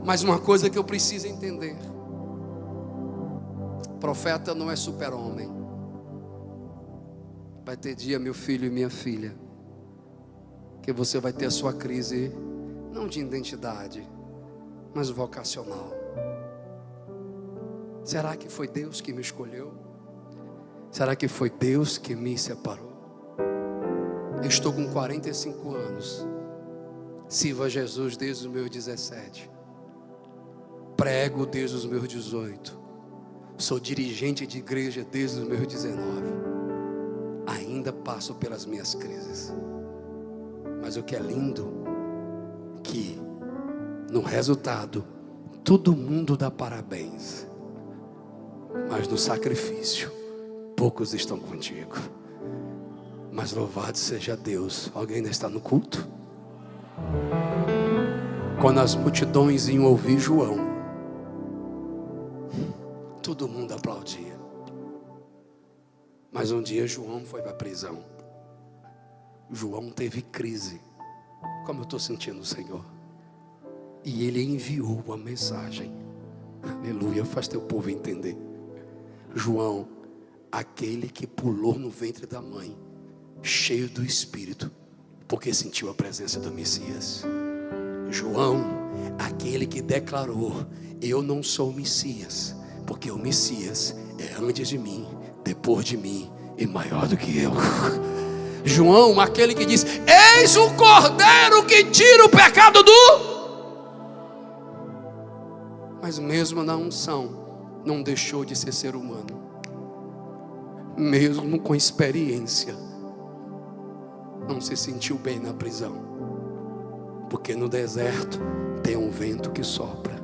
Mas uma coisa que eu preciso entender: profeta não é super-homem. Vai ter dia, meu filho e minha filha, que você vai ter a sua crise, não de identidade, mas vocacional. Será que foi Deus que me escolheu? Será que foi Deus que me separou? Eu estou com 45 anos. Sirvo a Jesus desde os meus 17. Prego desde os meus 18. Sou dirigente de igreja desde os meus 19. Ainda passo pelas minhas crises. Mas o que é lindo, que no resultado todo mundo dá parabéns, mas no sacrifício poucos estão contigo. Mas louvado seja Deus. Alguém ainda está no culto? Quando as multidões iam ouvir João, todo mundo aplaudia. Mas um dia João foi para a prisão. João teve crise, como eu estou sentindo o Senhor. E ele enviou uma mensagem. Aleluia, faz teu povo entender. João, aquele que pulou no ventre da mãe, cheio do Espírito, porque sentiu a presença do Messias. João, aquele que declarou: eu não sou o Messias, porque o Messias é antes de mim, depois de mim e maior do que eu. João, aquele que diz: eis o Cordeiro que tira o pecado do... Mas mesmo na unção, não deixou de ser humano. Mesmo com experiência, não se sentiu bem na prisão. Porque no deserto tem um vento que sopra,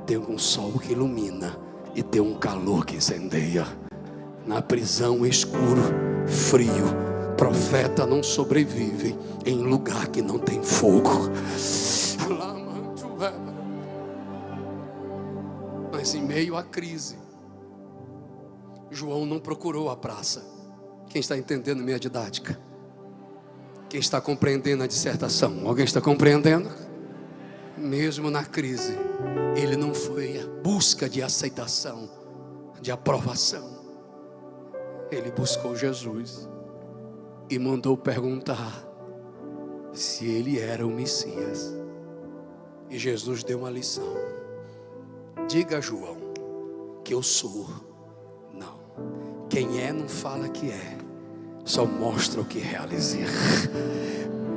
tem um sol que ilumina e tem um calor que incendeia. Na prisão escuro, frio, profeta não sobrevive em lugar que não tem fogo. Mas em meio à crise, João não procurou a praça. Quem está entendendo minha didática? Quem está compreendendo a dissertação? Alguém está compreendendo? Mesmo na crise, ele não foi à busca de aceitação, de aprovação. Ele buscou Jesus e mandou perguntar se ele era o Messias. E Jesus deu uma lição: diga a João que eu sou. Não, quem é não fala que é, só mostra o que realizar.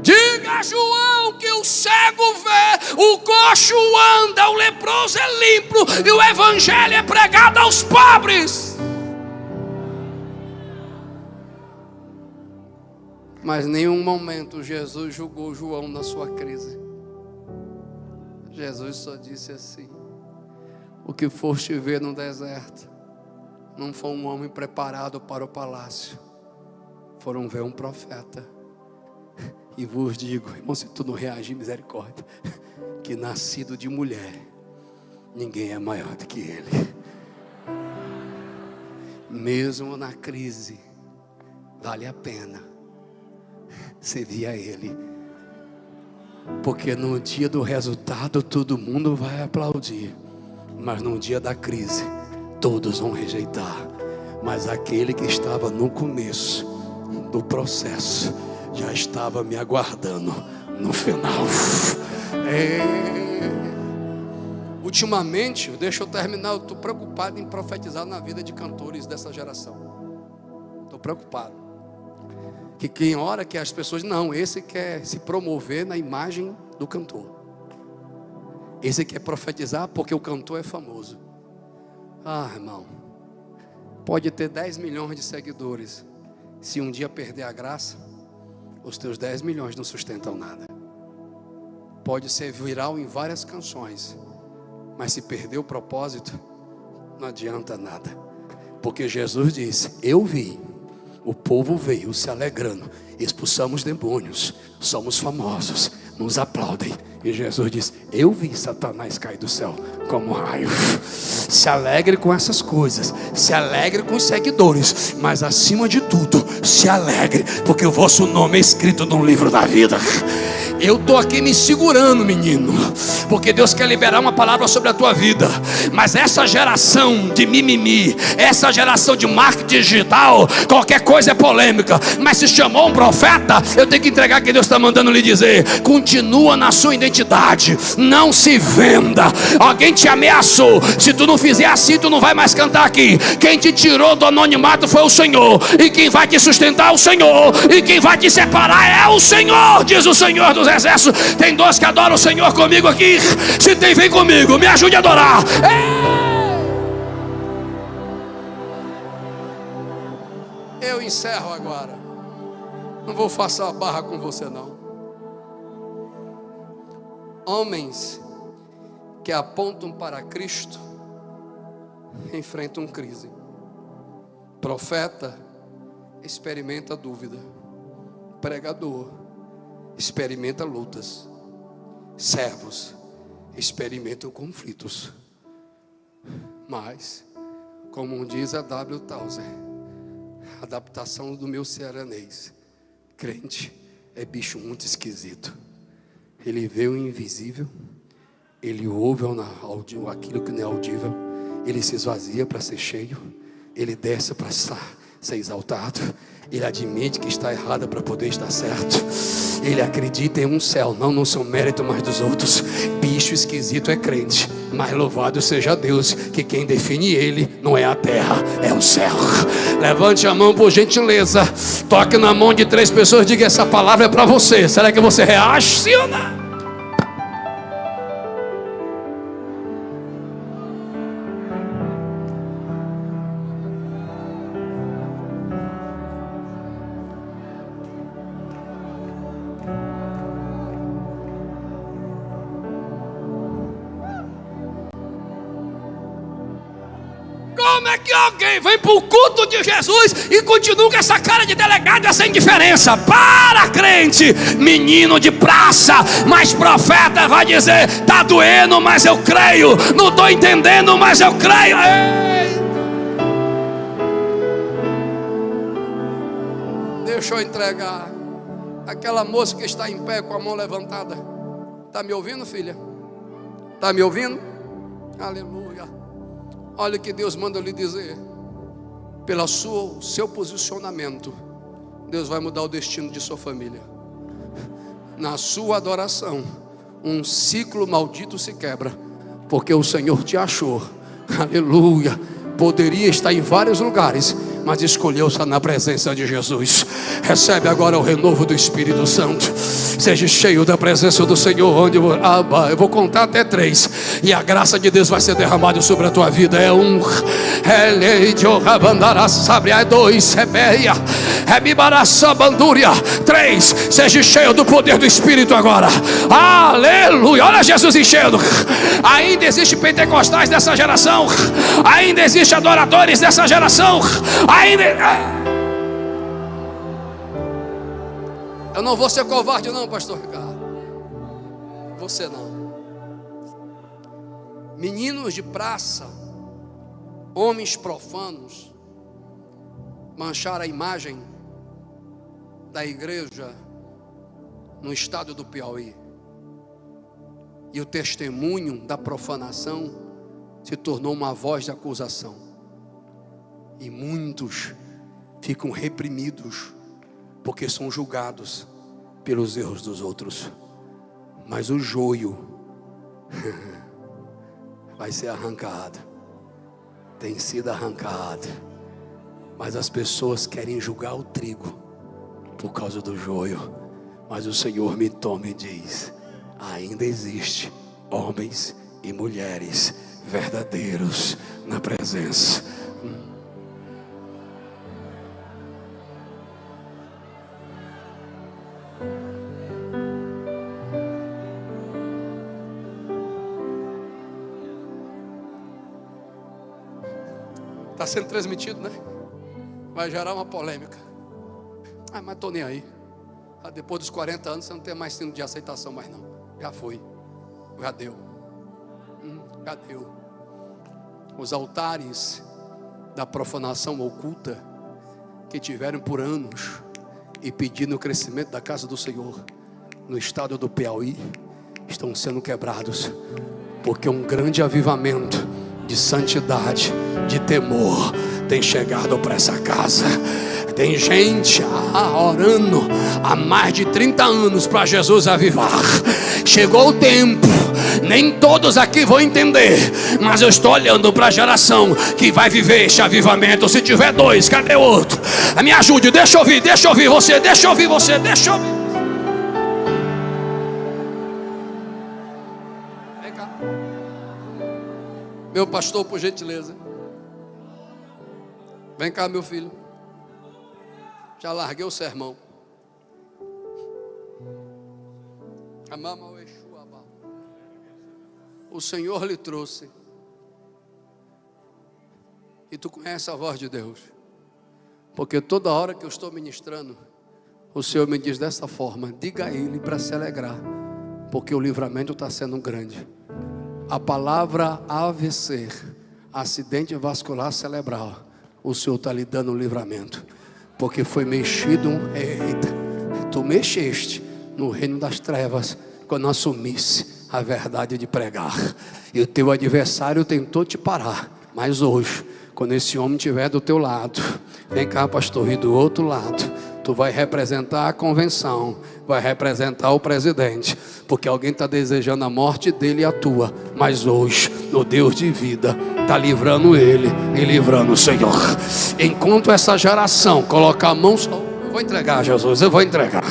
Diga a João que o cego vê, o coxo anda, o leproso é limpo e o evangelho é pregado aos pobres. Mas em nenhum momento Jesus julgou João na sua crise. Jesus só disse assim: o que foste ver no deserto não foi um homem preparado para o palácio, foram ver um profeta. E vos digo, irmão, se tu não reagir, misericórdia, que nascido de mulher, ninguém é maior do que ele. Mesmo na crise, vale a pena servir a ele, porque no dia do resultado todo mundo vai aplaudir, mas no dia da crise todos vão rejeitar. Mas aquele que estava no começo do processo já estava me aguardando no final. Ultimamente, deixa eu terminar, eu estou preocupado em profetizar na vida de cantores dessa geração. Estou preocupado. Que quem ora que as pessoas, não, esse quer se promover na imagem do cantor. Esse quer profetizar porque o cantor é famoso. Ah, irmão, pode ter 10 milhões de seguidores, se um dia perder a graça, os teus 10 milhões não sustentam nada. Pode ser viral em várias canções, mas se perder o propósito, não adianta nada. Porque Jesus disse: eu vi, o povo veio se alegrando, expulsamos demônios, somos famosos, nos aplaudem. E Jesus disse: eu vi Satanás cair do céu como um raio. Se alegre com essas coisas, se alegre com os seguidores, mas acima de tudo, se alegre, porque o vosso nome é escrito no livro da vida. Eu estou aqui me segurando, menino, porque Deus quer liberar uma palavra sobre a tua vida. Mas essa geração de mimimi, essa geração de marketing digital, qualquer coisa é polêmica. Mas se chamou um profeta, eu tenho que entregar o que Deus está mandando lhe dizer. Continua na sua identidade, não se venda. Alguém te ameaçou, se tu não fizer assim, tu não vai mais cantar aqui. Quem te tirou do anonimato foi o Senhor, e quem vai te sustentar é o Senhor, e quem vai te separar é o Senhor, diz o Senhor dos Exércitos. Tem dois que adoram o Senhor comigo aqui. Se tem, vem comigo, me ajude a adorar. Eu encerro agora. Não vou forçar a barra com você não. Homens que apontam para Cristo enfrentam crise. Profeta experimenta dúvida. Pregador experimenta lutas. Servos experimentam conflitos. Mas, como diz a W. Tauser, adaptação do meu cearenês, crente é bicho muito esquisito. Ele vê o invisível, ele ouve aquilo que não é audível, ele se esvazia para ser cheio, ele desce para ser exaltado, ele admite que está errado para poder estar certo, ele acredita em um céu, não no seu mérito, mas dos outros. Bicho esquisito é crente, mas louvado seja Deus, que quem define ele não é a terra, é o céu. Levante a mão por gentileza, toque na mão de 3 pessoas, diga: essa palavra é para você. Será que você reage, sim ou não? Como é que alguém vem para o culto de Jesus e continua com essa cara de delegado, essa indiferença? Para, crente, menino de praça. Mas profeta vai dizer: está doendo, mas eu creio. Não estou entendendo, mas eu creio. Ei! Deixa eu entregar. Aquela moça que está em pé com a mão levantada, está me ouvindo, filha? Está me ouvindo? Aleluia. Olha o que Deus manda lhe dizer. Pelo seu posicionamento, Deus vai mudar o destino de sua família. Na sua adoração, um ciclo maldito se quebra, porque o Senhor te achou. Aleluia. Poderia estar em vários lugares, mas escolheu estar na presença de Jesus. Recebe agora o renovo do Espírito Santo. Seja cheio da presença do Senhor. Onde eu vou contar até 3, e a graça de Deus vai ser derramada sobre a tua vida. É 1, é 2, é 3. Seja cheio do poder do Espírito agora. Aleluia. Olha Jesus enchendo. Ainda existe pentecostais dessa geração. Ainda existe adoradores dessa geração. Eu não vou ser covarde não, pastor Ricardo. Você não. Meninos de praça, homens profanos, mancharam a imagem da igreja no estado do Piauí. E o testemunho da profanação se tornou uma voz de acusação. E muitos ficam reprimidos, porque são julgados pelos erros dos outros. Mas o joio vai ser arrancado. Tem sido arrancado. Mas as pessoas querem julgar o trigo por causa do joio. Mas o Senhor me toma e diz: ainda existe homens e mulheres verdadeiros na presença. Está sendo transmitido, né? Vai gerar uma polêmica. Mas estou nem aí. Depois dos 40 anos você não tem mais sino de aceitação mais não. Já foi. Já deu. Já deu. Os altares da profanação oculta que tiveram por anos e pedindo o crescimento da casa do Senhor, no estado do Piauí estão sendo quebrados, porque um grande avivamento de santidade, de temor tem chegado para essa casa. Tem gente orando há mais de 30 anos para Jesus avivar. Chegou o tempo, nem todos aqui vão entender, mas eu estou olhando para a geração que vai viver este avivamento. Se tiver dois, cadê o outro? Me ajude, deixa eu ouvir você, deixa eu ouvir você, deixa eu ouvir. Vem cá, meu pastor, por gentileza. Vem cá, meu filho. Já larguei o sermão. O Senhor lhe trouxe. E tu conhece a voz de Deus. Porque toda hora que eu estou ministrando, o Senhor me diz dessa forma: diga a Ele para se alegrar, porque o livramento está sendo grande. A palavra AVC, acidente vascular cerebral, o Senhor está lhe dando um livramento, porque foi mexido. Eita, tu mexeste no reino das trevas quando assumisse a verdade de pregar. E o teu adversário tentou te parar, mas hoje, quando esse homem estiver do teu lado, vem cá, pastor, e do outro lado, tu vai representar a convenção, vai representar o presidente, porque alguém está desejando a morte dele e a tua, mas hoje o Deus de vida está livrando ele e livrando o Senhor. Enquanto essa geração colocar a mão só, eu vou entregar, Jesus, eu vou entregar.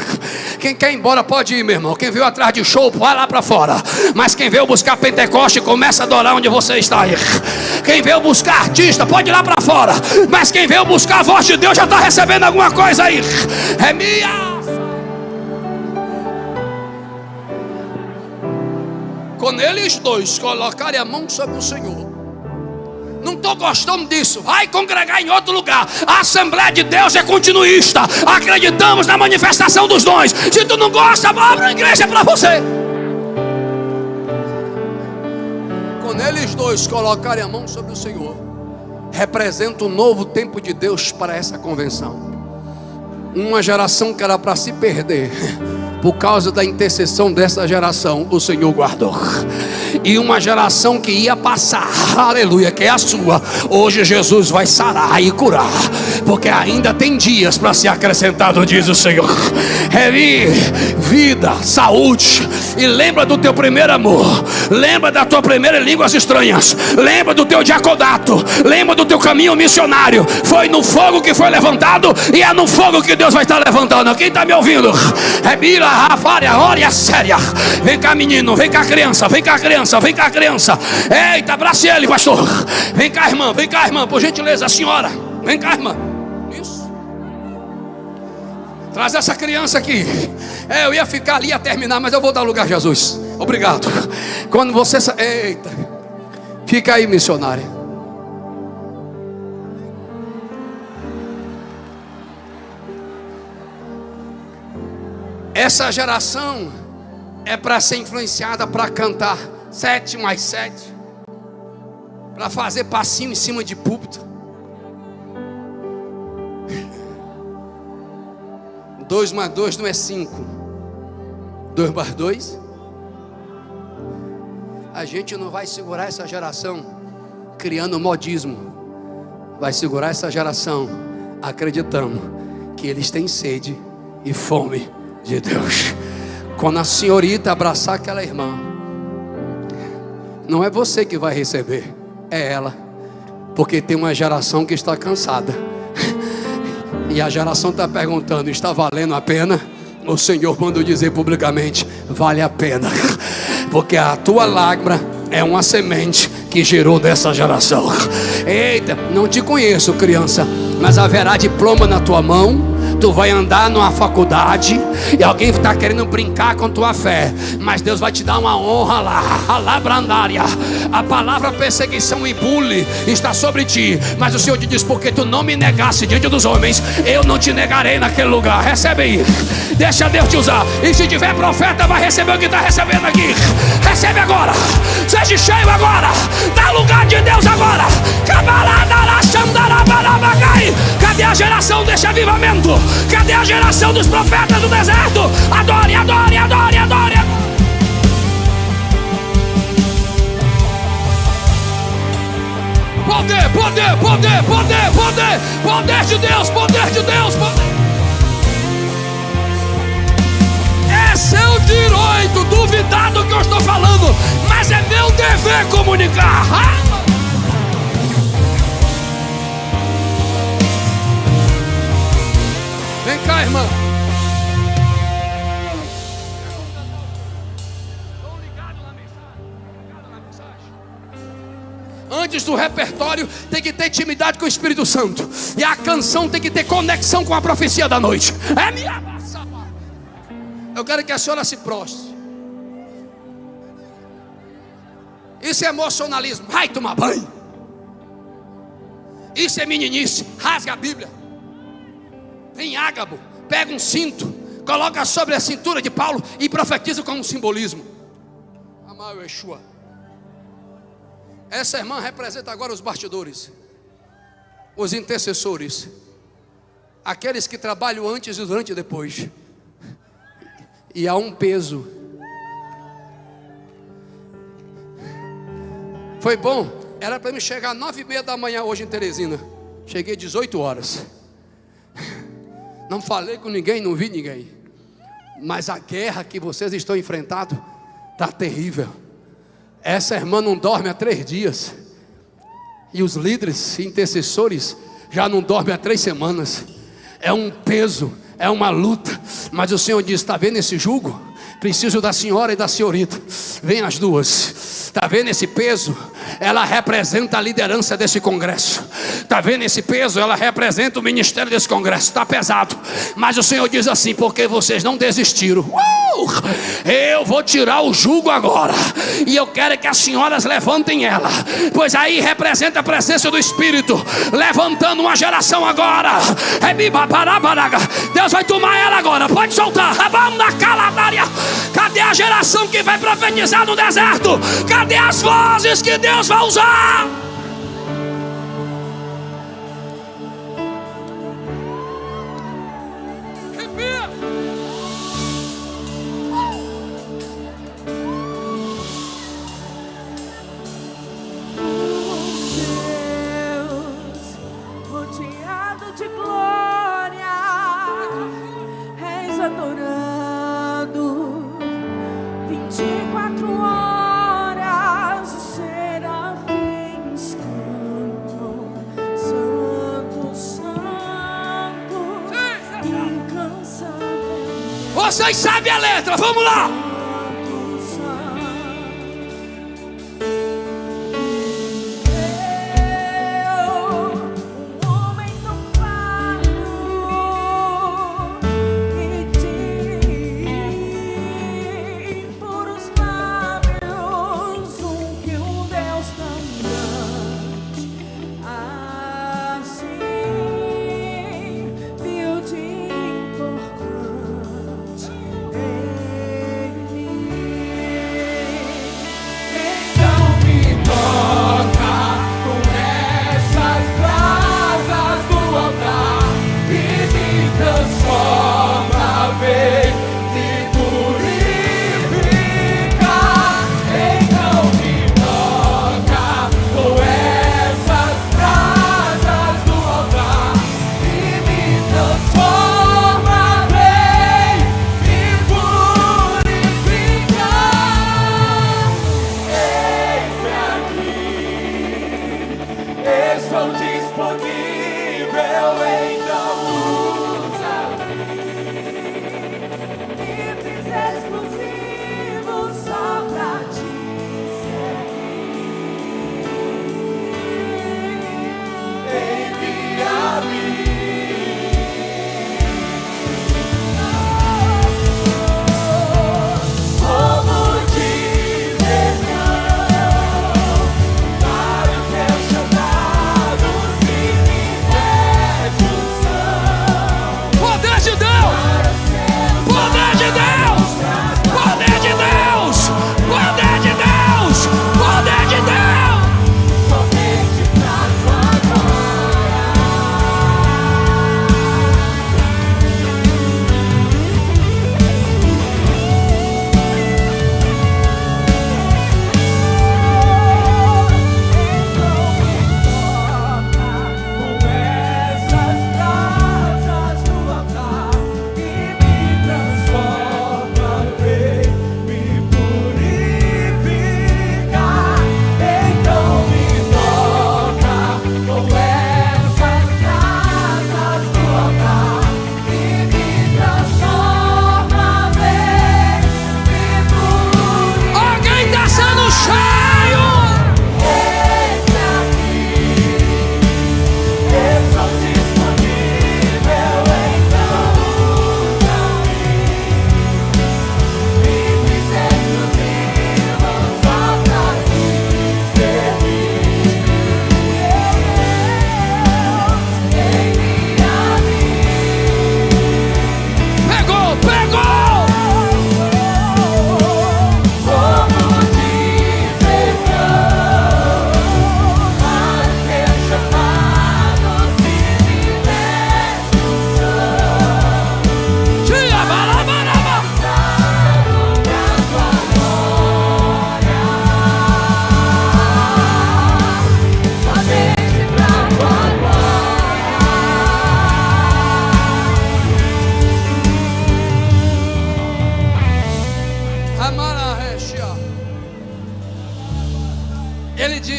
Quem quer ir embora pode ir, meu irmão. Quem veio atrás de show, vai lá para fora. Mas quem veio buscar Pentecoste, começa a adorar onde você está aí. Quem veio buscar artista, pode ir lá para fora. Mas quem veio buscar a voz de Deus já está recebendo alguma coisa aí. É minha. Quando eles dois colocarem a mão sobre o Senhor, não estou gostando disso, vai congregar em outro lugar. A Assembleia de Deus é continuista. Acreditamos na manifestação dos dons. Se tu não gosta, abra a igreja para você. Quando eles dois colocarem a mão sobre o Senhor, representa um novo tempo de Deus para essa convenção. Uma geração que era para se perder, por causa da intercessão dessa geração, o Senhor guardou. E uma geração que ia passar, aleluia, que é a sua, hoje Jesus vai sarar e curar, porque ainda tem dias para ser acrescentado, diz o Senhor. Vida, saúde. E lembra do teu primeiro amor, lembra da tua primeira línguas estranhas, lembra do teu diaconato, lembra do teu caminho missionário. Foi no fogo que foi levantado, e é no fogo que Deus vai estar levantando. Quem está me ouvindo? Olha séria. Vem cá, menino, vem cá, criança, vem cá, criança, vem cá, criança. Eita, abrace ele, pastor. Vem cá, irmã, por gentileza, a senhora. Vem cá, irmã. Isso. Traz essa criança aqui. Eu ia ficar ali a terminar, mas eu vou dar lugar a Jesus. Obrigado. Quando você... Eita. Fica aí, missionária. Essa geração é para ser influenciada para cantar 7 mais 7, para fazer passinho em cima de púlpito. 2 mais 2 não é 5. 2 mais 2. A gente não vai segurar essa geração criando modismo. Vai segurar essa geração acreditando que eles têm sede e fome de Deus. Quando a senhorita abraçar aquela irmã, não é você que vai receber, é ela, porque tem uma geração que está cansada, e a geração está perguntando: está valendo a pena? O Senhor mandou dizer publicamente: vale a pena, porque a tua lágrima é uma semente que gerou dessa geração. Eita, não te conheço, criança, mas haverá diploma na tua mão. Tu vai andar numa faculdade e alguém está querendo brincar com tua fé, mas Deus vai te dar uma honra lá brandária. A palavra perseguição e bullying está sobre ti, mas o Senhor te diz: porque tu não me negaste diante dos homens, eu não te negarei naquele lugar. Recebe aí. Deixa Deus te usar. E se tiver profeta, vai receber o que está recebendo aqui. Recebe agora. Seja cheio agora. Dá lugar de Deus agora. Cadê a geração desse avivamento? Cadê a geração dos profetas do deserto? Adore, adore, adore, adore. Poder, poder, poder, poder, poder. Poder de Deus, poder de Deus, poder. É seu direito duvidar do que eu estou falando, mas é meu dever comunicar. Vem cá, irmã. Estão ligados na mensagem? Antes do repertório tem que ter intimidade com o Espírito Santo. E a canção tem que ter conexão com a profecia da noite. É minha massa. Eu quero que a senhora se prostre. Isso é emocionalismo. Vai tomar banho. Isso é meninice. Rasga a Bíblia. Vem Ágabo, pega um cinto, coloca sobre a cintura de Paulo e profetiza com um simbolismo. Amado Yeshua. Essa irmã representa agora os bastidores, os intercessores, aqueles que trabalham antes e durante e depois. E há um peso. Foi bom, era para me chegar às 9h30 da manhã hoje em Teresina. Cheguei 18 horas. Não falei com ninguém, não vi ninguém. Mas a guerra que vocês estão enfrentando está terrível. Essa irmã não dorme há 3 dias. E os líderes e intercessores já não dormem há 3 semanas. É um peso, é uma luta. Mas o Senhor diz: está vendo esse jugo? Preciso da senhora e da senhorita. Vem as duas. Está vendo esse peso? Ela representa a liderança desse congresso. Está vendo esse peso? Ela representa o ministério desse congresso. Está pesado. Mas o Senhor diz assim: porque vocês não desistiram, eu vou tirar o jugo agora. E eu quero que as senhoras levantem ela, pois aí representa a presença do Espírito levantando uma geração agora. Deus vai tomar ela agora. Pode soltar. Cadê a geração que vai profetizar no deserto? Cadê as vozes que Deus vai usar? Vocês sabem a letra, vamos lá.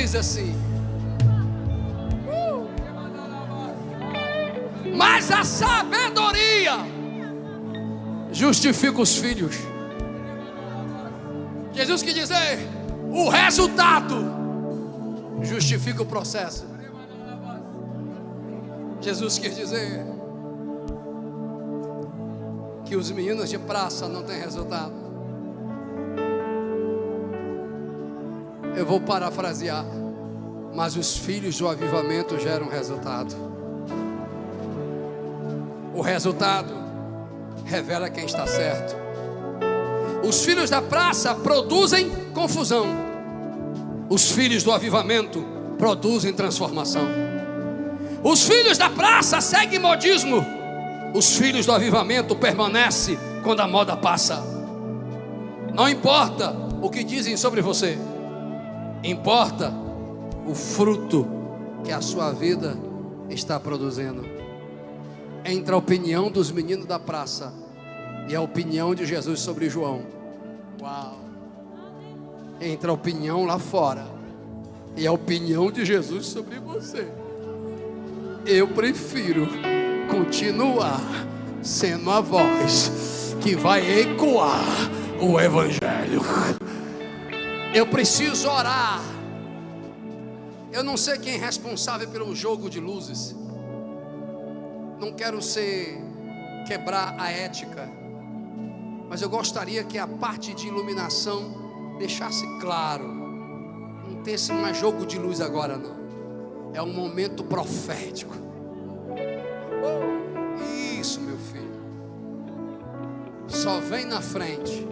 diz assim: mas a sabedoria justifica os filhos. Jesus quis dizer: o resultado justifica o processo. Jesus quis dizer que os meninos de praça não têm resultado. Eu vou parafrasear: mas os filhos do avivamento geram resultado. O resultado revela quem está certo. Os filhos da praça produzem confusão. Os filhos do avivamento produzem transformação. Os filhos da praça seguem modismo. Os filhos do avivamento permanecem quando a moda passa. Não importa o que dizem sobre você, importa o fruto que a sua vida está produzindo. Entre a opinião dos meninos da praça e a opinião de Jesus sobre João, uau! Entre a opinião lá fora e a opinião de Jesus sobre você, eu prefiro continuar sendo a voz que vai ecoar o Evangelho. Eu preciso orar. Eu não sei quem é responsável pelo jogo de luzes. Não quero quebrar a ética, mas eu gostaria que a parte de iluminação deixasse claro. Não tem esse mais jogo de luz agora, não. É um momento profético. Isso, meu filho. Só vem na frente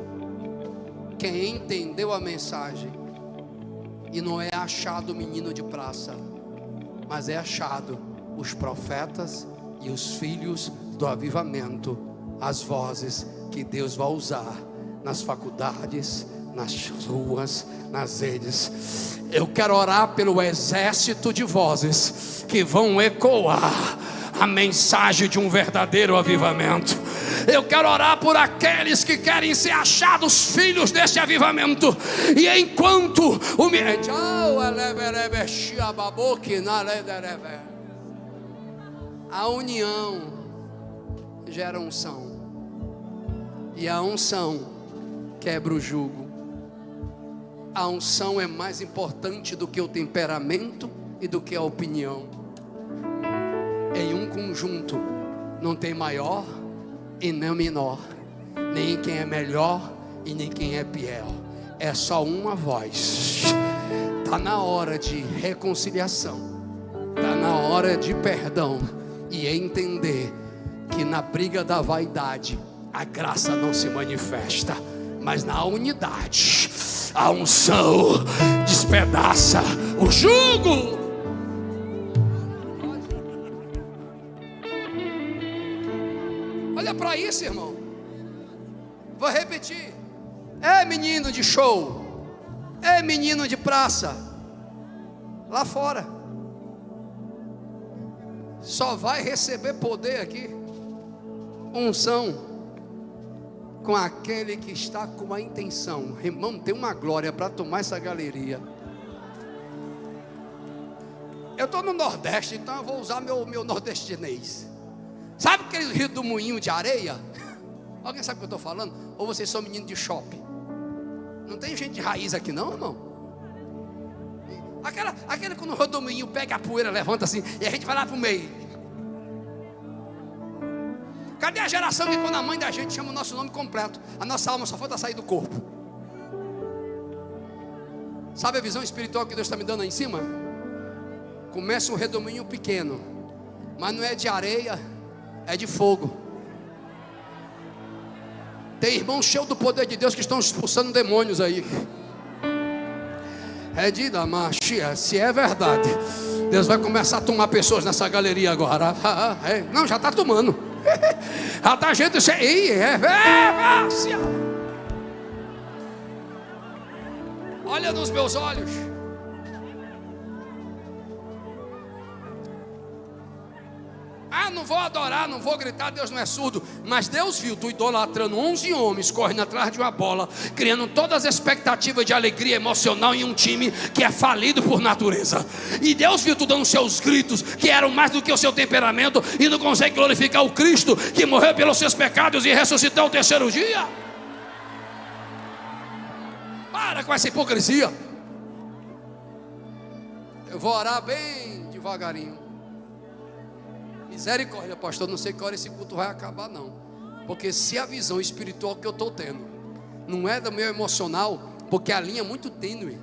quem entendeu a mensagem e não é achado o menino de praça, mas é achado os profetas e os filhos do avivamento, as vozes que Deus vai usar nas faculdades, nas ruas, nas redes. Eu quero orar pelo exército de vozes que vão ecoar a mensagem de um verdadeiro avivamento. Eu quero orar por aqueles que querem ser achados filhos deste avivamento. E enquanto a união gera unção, e a unção quebra o jugo. A unção é mais importante do que o temperamento e do que a opinião. Em um conjunto não tem maior e nem menor, nem quem é melhor e nem quem é pior. É só uma voz. Está na hora de reconciliação, está na hora de perdão e entender que na briga da vaidade a graça não se manifesta, mas na unidade a unção despedaça o jugo. Olha para isso, irmão. Vou repetir. É menino de show, é menino de praça, lá fora só vai receber poder aqui, unção, com aquele que está com a intenção. Irmão, tem uma glória para tomar essa galeria. Eu estou no Nordeste, então eu vou usar meu nordestinês. Sabe aquele rio do moinho de areia? Alguém sabe o que eu estou falando? Ou vocês são menino de shopping? Não tem gente de raiz aqui não, irmão? Aquele quando o rio do moinho pega a poeira, levanta assim, e a gente vai lá para o meio. Cadê a geração que quando a mãe da gente chama o nosso nome completo, a nossa alma só falta sair do corpo? Sabe a visão espiritual que Deus está me dando aí em cima? Começa um redemoinho pequeno, mas não é de areia, é de fogo. Tem irmãos cheios do poder de Deus que estão expulsando demônios aí. É de Damachia, se é verdade, Deus vai começar a tomar pessoas nessa galeria agora. Não, já está tomando. Já está gente cheia. Olha nos meus olhos. não vou adorar, não vou gritar, Deus não é surdo. Mas Deus viu tu idolatrando 11 homens, correndo atrás de uma bola, criando todas as expectativas de alegria emocional em um time que é falido por natureza. E Deus viu tu dando seus gritos, que eram mais do que o seu temperamento, e não consegue glorificar o Cristo, que morreu pelos seus pecados e ressuscitou ao terceiro dia. Para com essa hipocrisia. Eu vou orar bem devagarinho. Misericórdia, pastor, não sei que hora esse culto vai acabar não. Porque se a visão espiritual que eu estou tendo não é do meu emocional, porque a linha é muito tênue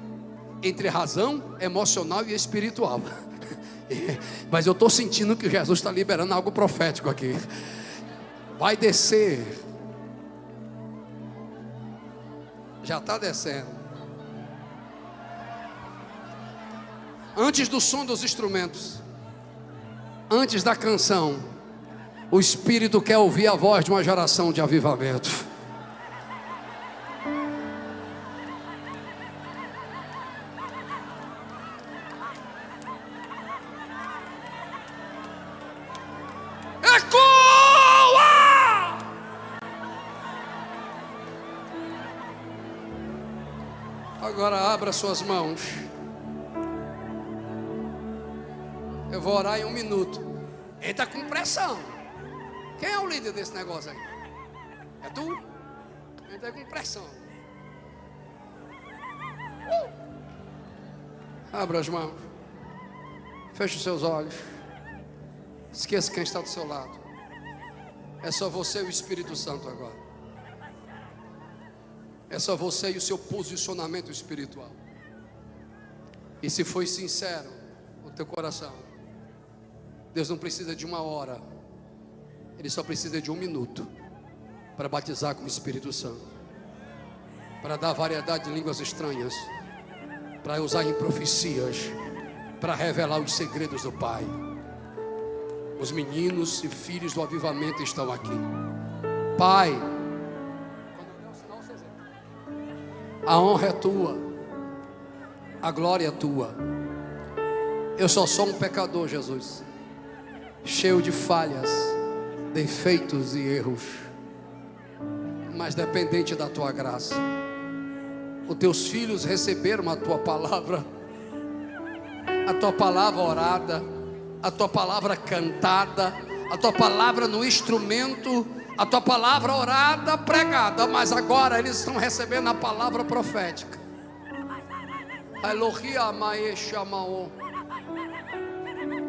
entre razão, emocional e espiritual. Mas eu estou sentindo que Jesus está liberando algo profético aqui. Vai descer. Já está descendo. Antes do som dos instrumentos, antes da canção, o Espírito quer ouvir a voz de uma geração de avivamento. Ecoa! Agora abra suas mãos. Eu vou orar em 1 minuto. Ele está com pressão. Quem é o líder desse negócio aí? É tu? Ele está com pressão. Abra as mãos. Feche os seus olhos. Esqueça quem está do seu lado. É só você e o Espírito Santo agora. É só você e o seu posicionamento espiritual. E se foi sincero o teu coração, Deus não precisa de 1 hora, Ele só precisa de 1 minuto para batizar com o Espírito Santo, para dar variedade de línguas estranhas, para usar em profecias, para revelar os segredos do Pai. Os meninos e filhos do avivamento estão aqui. Pai, a honra é tua, a glória é tua. Eu só sou um pecador, Jesus, cheio de falhas, defeitos e erros, mas dependente da tua graça. Os teus filhos receberam a tua palavra orada, a tua palavra cantada, a tua palavra no instrumento, a tua palavra orada, pregada, mas agora eles estão recebendo a palavra profética. Elohia Maeshamao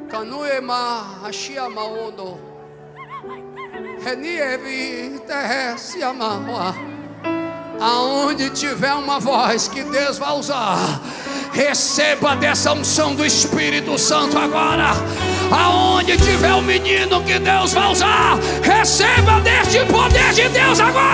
Kanuema Hashiamaodo Renievi Teresiamawa. Aonde tiver uma voz que Deus vai usar, receba dessa unção do Espírito Santo agora. Aonde tiver um menino que Deus vai usar, receba deste poder de Deus agora.